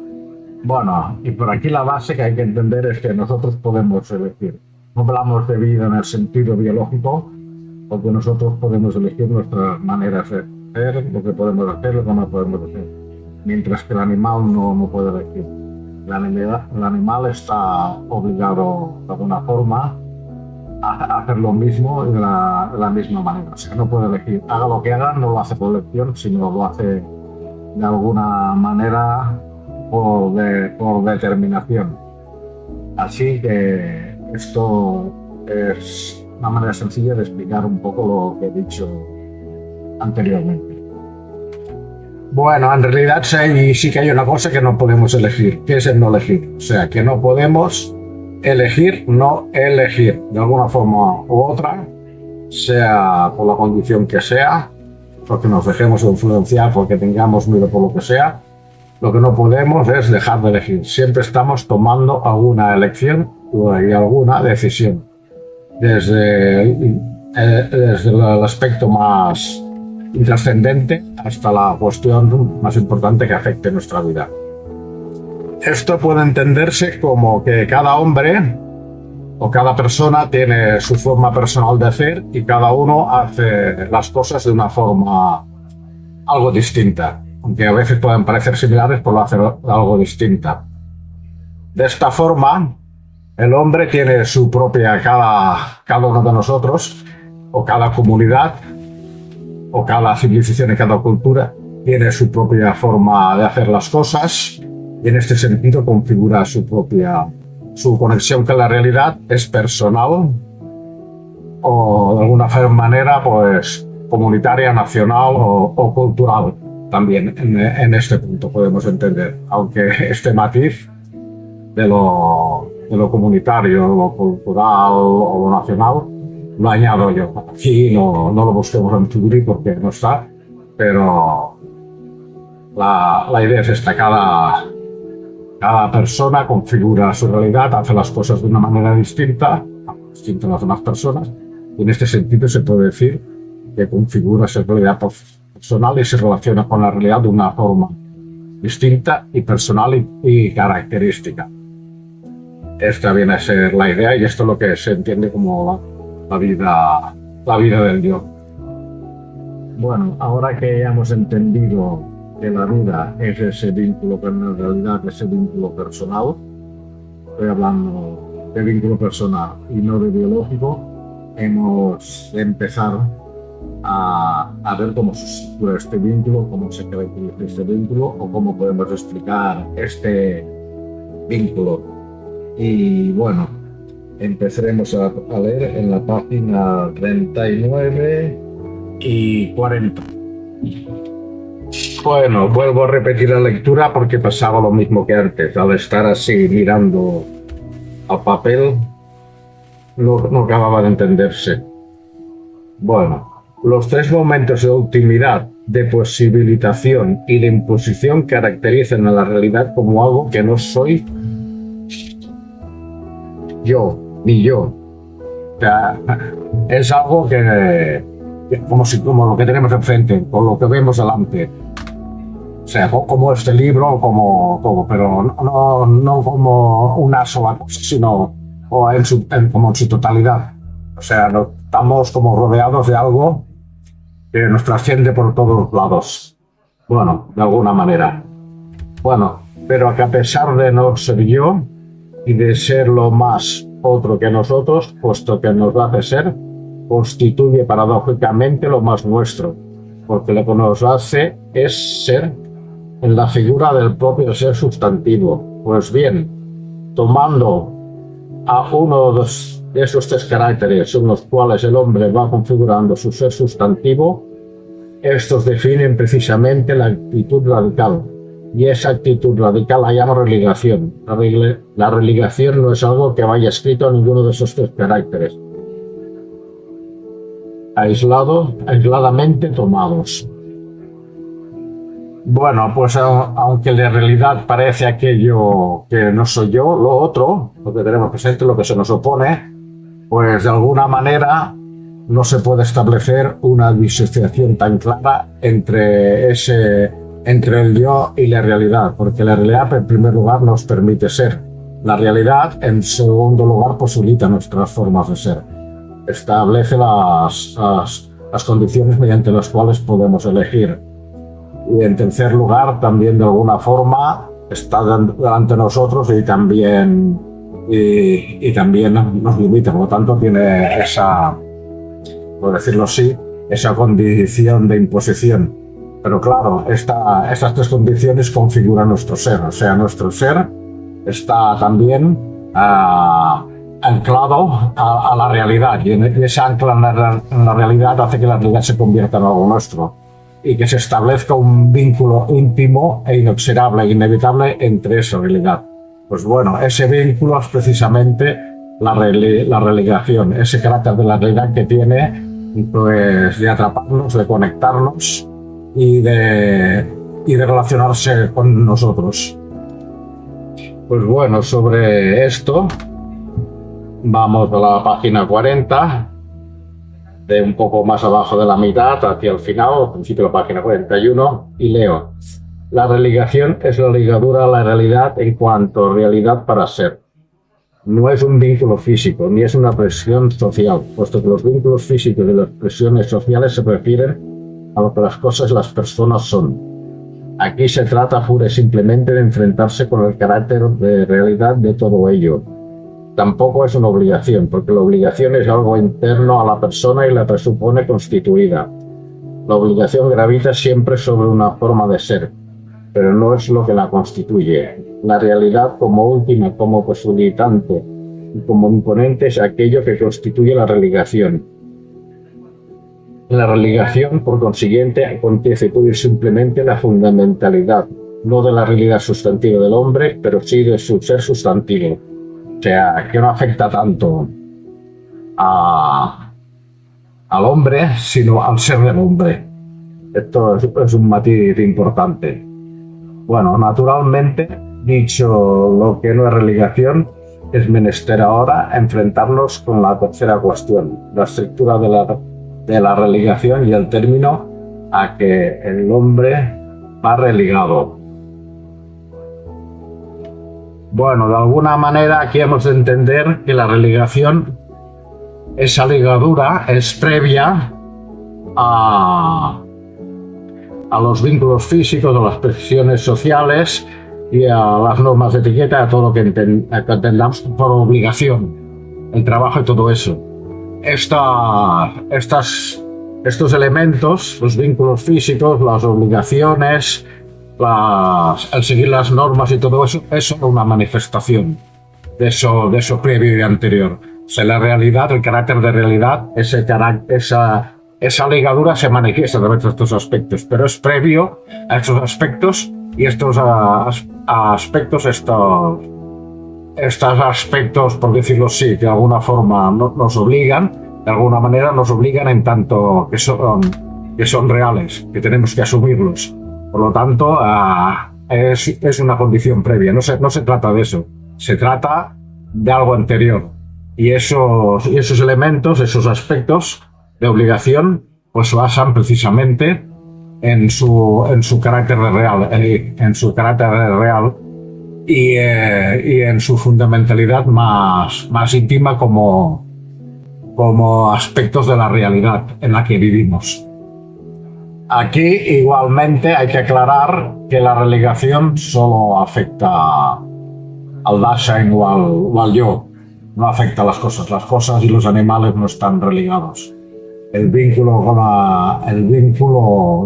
Bueno, y por aquí la base que hay que entender es que nosotros podemos elegir. No hablamos de vida en el sentido biológico, porque nosotros podemos elegir nuestras maneras de hacer, lo que podemos hacer, lo que no podemos hacer. Mientras que el animal no puede elegir. El animal está obligado de alguna forma a hacer lo mismo de la misma manera. O sea, no puede elegir. Haga lo que haga, no lo hace por elección, sino lo hace de alguna manera por determinación. Así que esto es una manera sencilla de explicar un poco lo que he dicho anteriormente. Bueno, en realidad sí que hay una cosa que no podemos elegir, que es el no elegir. O sea, que no podemos elegir no elegir, de alguna forma u otra, sea por la condición que sea, porque nos dejemos influenciar, porque tengamos miedo por lo que sea. Lo que no podemos es dejar de elegir. Siempre estamos tomando alguna elección y alguna decisión. Desde el aspecto más intrascendente hasta la cuestión más importante que afecte nuestra vida. Esto puede entenderse como que cada hombre o cada persona tiene su forma personal de hacer y cada uno hace las cosas de una forma algo distinta. Aunque a veces pueden parecer similares, pues lo hace algo distinta. De esta forma, el hombre tiene su propia, cada uno de nosotros, o cada comunidad, o cada civilización y cada cultura, tiene su propia forma de hacer las cosas, y en este sentido configura su conexión con la realidad es personal, o de alguna manera, pues, comunitaria, nacional o cultural. También en este punto podemos entender, aunque este matiz de lo comunitario, lo cultural o lo nacional lo añado yo. Aquí no lo busquemos en Tuguri porque no está, pero la idea es esta: cada persona configura su realidad, hace las cosas de una manera distinta distinto a las demás personas, y en este sentido se puede decir que configura esa realidad personal y se relaciona con la realidad de una forma distinta y personal y característica. Esta viene a ser la idea y esto es lo que se entiende como la vida del yo. Bueno, ahora que ya hemos entendido que la vida es ese vínculo con la realidad, ese vínculo personal, estoy hablando de vínculo personal y no de biológico, hemos de empezar a ver cómo se estructura este vínculo, cómo se caracteriza este vínculo o cómo podemos explicar este vínculo. Y bueno, empezaremos a leer en la página 39 y 40. Bueno, vuelvo a repetir la lectura porque pasaba lo mismo que antes. Al estar así mirando al papel, no acababa de entenderse. Bueno, los tres momentos de ultimidad, de posibilitación y de imposición caracterizan a la realidad como algo que no soy yo, ni yo. O sea, es algo que como lo que tenemos enfrente, con lo que vemos delante. O sea, como este libro, pero no como una sola cosa, sino como en su totalidad. O sea, estamos como rodeados de algo que nos trasciende por todos lados. Bueno, de alguna manera. Bueno, pero que a pesar de no ser yo y de ser lo más otro que nosotros, puesto que nos hace ser, constituye paradójicamente lo más nuestro, porque lo que nos hace es ser en la figura del propio ser sustantivo. Pues bien, tomando a uno de esos tres caracteres, según los cuales el hombre va configurando su ser sustantivo, estos definen precisamente la actitud radical. Y esa actitud radical la llamo religación. La religación no es algo que vaya escrito a ninguno de esos tres caracteres, aisladamente tomados. Bueno, pues aunque la realidad parece aquello que no soy yo, lo otro, lo que tenemos presente, lo que se nos opone, pues de alguna manera no se puede establecer una disociación tan clara entre el yo y la realidad, porque la realidad en primer lugar nos permite ser. La realidad en segundo lugar posibilita nuestras formas de ser. Establece las condiciones mediante las cuales podemos elegir. Y en tercer lugar, también de alguna forma está delante de nosotros y también nos limita. Por lo tanto, tiene esa, por decirlo así, esa condición de imposición. Pero claro, estas tres condiciones configuran nuestro ser. O sea, nuestro ser está también anclado a la realidad. Y ese ancla en la realidad hace que la realidad se convierta en algo nuestro. Y que se establezca un vínculo íntimo e inexorable e inevitable entre esa realidad. Pues bueno, ese vínculo es precisamente la religación, ese carácter de la realidad que tiene pues, de atraparnos, de conectarnos y de relacionarse con nosotros. Pues bueno, sobre esto vamos a la página 40. De un poco más abajo de la mitad hacia el final, al principio de la página 41, y leo: la religación es la ligadura a la realidad en cuanto a realidad para ser. No es un vínculo físico, ni es una presión social, puesto que los vínculos físicos y las presiones sociales se refieren a lo que las cosas y las personas son. Aquí se trata pura y simplemente de enfrentarse con el carácter de realidad de todo ello. Tampoco es una obligación, porque la obligación es algo interno a la persona y la presupone constituida. La obligación gravita siempre sobre una forma de ser, pero no es lo que la constituye. La realidad como última, como posibilitante y como imponente es aquello que constituye la religación. La religación, por consiguiente, acontece pura y simplemente la fundamentalidad, no de la realidad sustantiva del hombre, pero sí de su ser sustantivo. O sea, que no afecta tanto al hombre, sino al ser del hombre. Esto es un matiz importante. Bueno, naturalmente, dicho lo que no es religación, es menester ahora enfrentarnos con la tercera cuestión, la estructura de la religación y el término a que el hombre va religado. Bueno, de alguna manera aquí hemos de entender que la religación, esa ligadura, es previa a los vínculos físicos, a las presiones sociales y a las normas de etiqueta, a todo lo que entendamos por obligación, el trabajo y todo eso. Estos elementos, los vínculos físicos, las obligaciones, el seguir las normas y todo eso, es solo una manifestación de eso previo y anterior. O sea, la realidad, el carácter de realidad, esa ligadura se manifiesta a través de estos aspectos, pero es previo a estos aspectos y estos aspectos, por decirlo así, de alguna forma nos obligan, de alguna manera nos obligan en tanto que son reales, que tenemos que asumirlos. Por lo tanto, es una condición previa, no se trata de eso, se trata de algo anterior. Y esos elementos, esos aspectos de obligación, pues se basan precisamente en su carácter real, y en su fundamentalidad más íntima como aspectos de la realidad en la que vivimos. Aquí igualmente hay que aclarar que la religación solo afecta al Dasein o al yo, no afecta a las cosas y los animales no están religados. El vínculo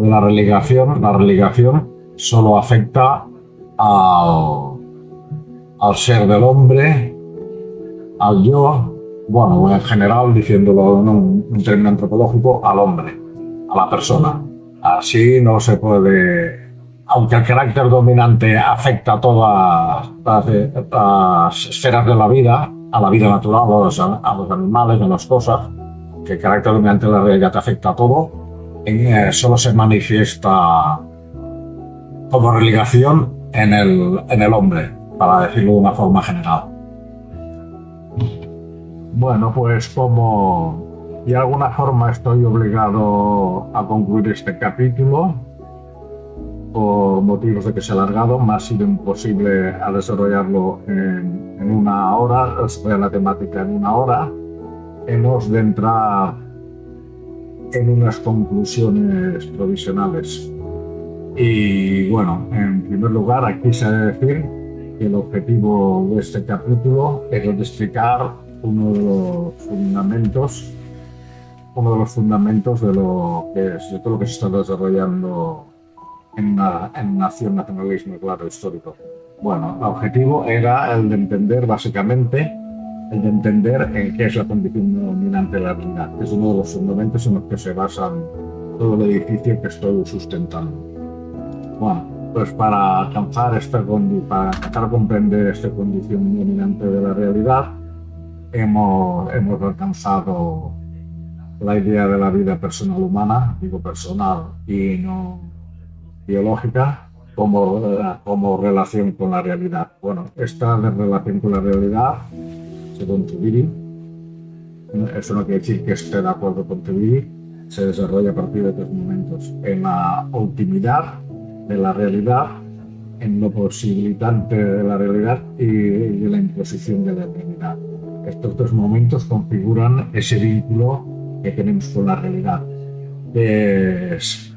de la religación solo afecta al ser del hombre, al yo, bueno, en general, diciéndolo en un término antropológico, al hombre, a la persona. Así no se puede, aunque el carácter dominante afecta a todas las esferas de la vida, a la vida natural, a los animales, a las cosas, que el carácter dominante de la realidad afecta a todo, solo se manifiesta como religación en el hombre, para decirlo de una forma general. Bueno, pues como de alguna forma estoy obligado a concluir este capítulo, por motivos de que se ha alargado, me ha sido imposible a desarrollarlo en una hora, desarrollar la temática en una hora. Hemos de entrar en unas conclusiones provisionales. Y bueno, en primer lugar, aquí se debe decir que el objetivo de este capítulo es el de explicar uno de los fundamentos de lo que es, de todo lo que se está desarrollando en nacionalismo, claro, histórico. Bueno, el objetivo era el de entender básicamente en qué es la condición dominante de la realidad. Es uno de los fundamentos en los que se basan todo el edificio que estoy sustentando. Bueno, pues para alcanzar para tratar de comprender esta condición dominante de la realidad, hemos alcanzado la idea de la vida personal humana, digo personal y no biológica, como relación con la realidad. Bueno, esta relación con la realidad, según Zubiri, eso no quiere decir que esté de acuerdo con Zubiri, se desarrolla a partir de tres momentos: en la ultimidad de la realidad, en lo posibilitante de la realidad y de la imposición de la realidad. Estos tres momentos configuran ese vínculo que tenemos con la realidad, que es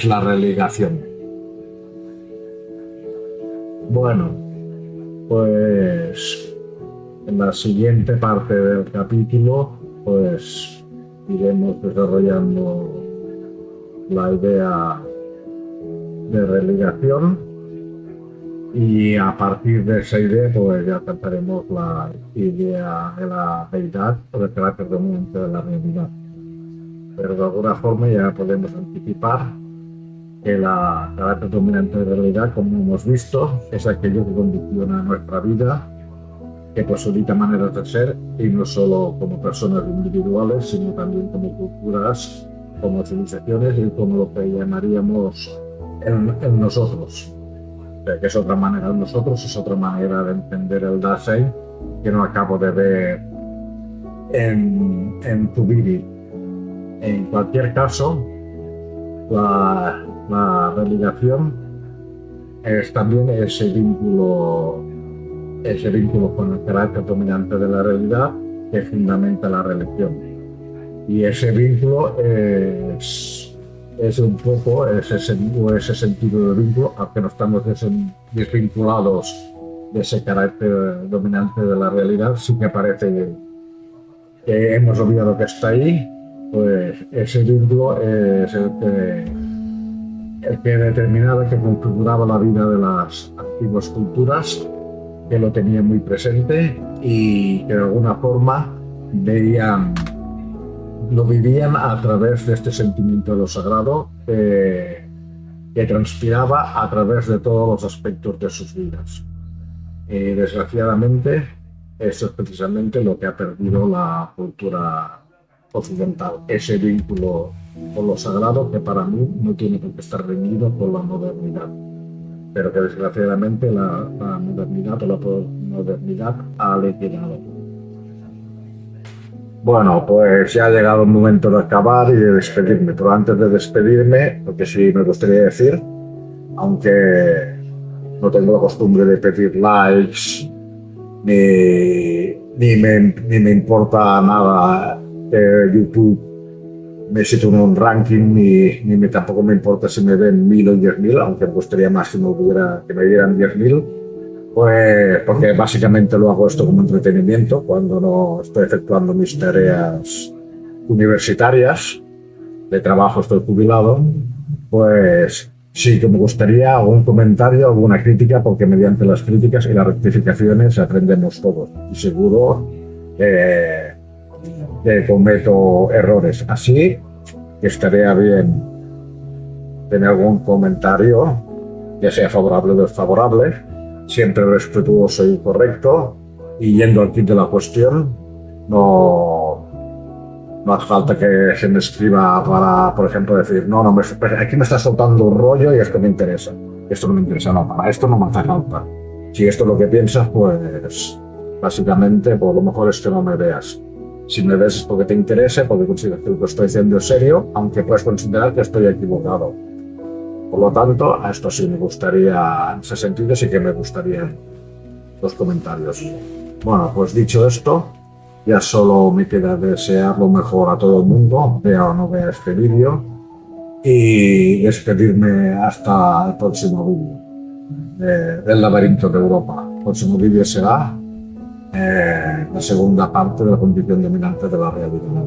la religación. Bueno, pues en la siguiente parte del capítulo pues iremos desarrollando la idea de religación, y a partir de esa idea pues ya trataremos la idea de la deidad o del carácter dominante de la realidad. Pero de alguna forma ya podemos anticipar que el carácter dominante de la realidad, como hemos visto, es aquello que condiciona nuestra vida, que posibilita maneras de ser, y no solo como personas individuales, sino también como culturas, como civilizaciones y como lo que llamaríamos en nosotros. O sea, que es otra manera de nosotros, es otra manera de entender el Dasein que no acabo de ver en Zubiri. En cualquier caso, la religación es también ese vínculo con el carácter dominante de la realidad que fundamenta la religión. Y ese vínculo es un poco ese sentido de vínculo, aunque no estamos desvinculados de ese carácter dominante de la realidad, sí que parece que hemos olvidado que está ahí. Pues ese vínculo es el que determinaba, que configuraba la vida de las antiguas culturas, que lo tenían muy presente y que de alguna forma lo vivían a través de este sentimiento de lo sagrado que transpiraba a través de todos los aspectos de sus vidas. Y desgraciadamente, eso es precisamente lo que ha perdido la cultura occidental, ese vínculo con lo sagrado que para mí no tiene por qué estar reñido con la modernidad, pero que desgraciadamente la modernidad o la posmodernidad ha liquidado. Bueno, pues ya ha llegado el momento de acabar y de despedirme, pero antes de despedirme, lo que sí me gustaría decir, aunque no tengo la costumbre de pedir likes, ni me importa nada que YouTube me sitúe en un ranking, ni tampoco me importa si me ven 1000 o 10.000, aunque me gustaría más que me dieran 10.000, pues porque básicamente lo hago esto como entretenimiento cuando no estoy efectuando mis tareas universitarias. De trabajo estoy jubilado, pues sí que me gustaría algún comentario, alguna crítica, porque mediante las críticas y las rectificaciones aprendemos todos. Y seguro que cometo errores. Así que estaría bien tener algún comentario, ya sea favorable o desfavorable, siempre respetuoso y correcto, y yendo al kit de la cuestión. No hace falta que se me escriba para, por ejemplo, decir, aquí me está soltando un rollo y esto me interesa. Esto no me interesa, no, para esto no me hace falta. Si esto es lo que piensas, pues básicamente, por lo mejor es que no me veas. Si me ves es porque te interesa, porque consideras que lo que estoy diciendo es serio, aunque puedes considerar que estoy equivocado. Por lo tanto, a esto sí me gustaría, en ese sentido sí que me gustarían los comentarios. Bueno, pues dicho esto, ya solo me queda desear lo mejor a todo el mundo, vea o no vea este vídeo, y despedirme hasta el próximo vídeo del laberinto de Europa. El próximo vídeo será la segunda parte de la condición dominante de la realidad.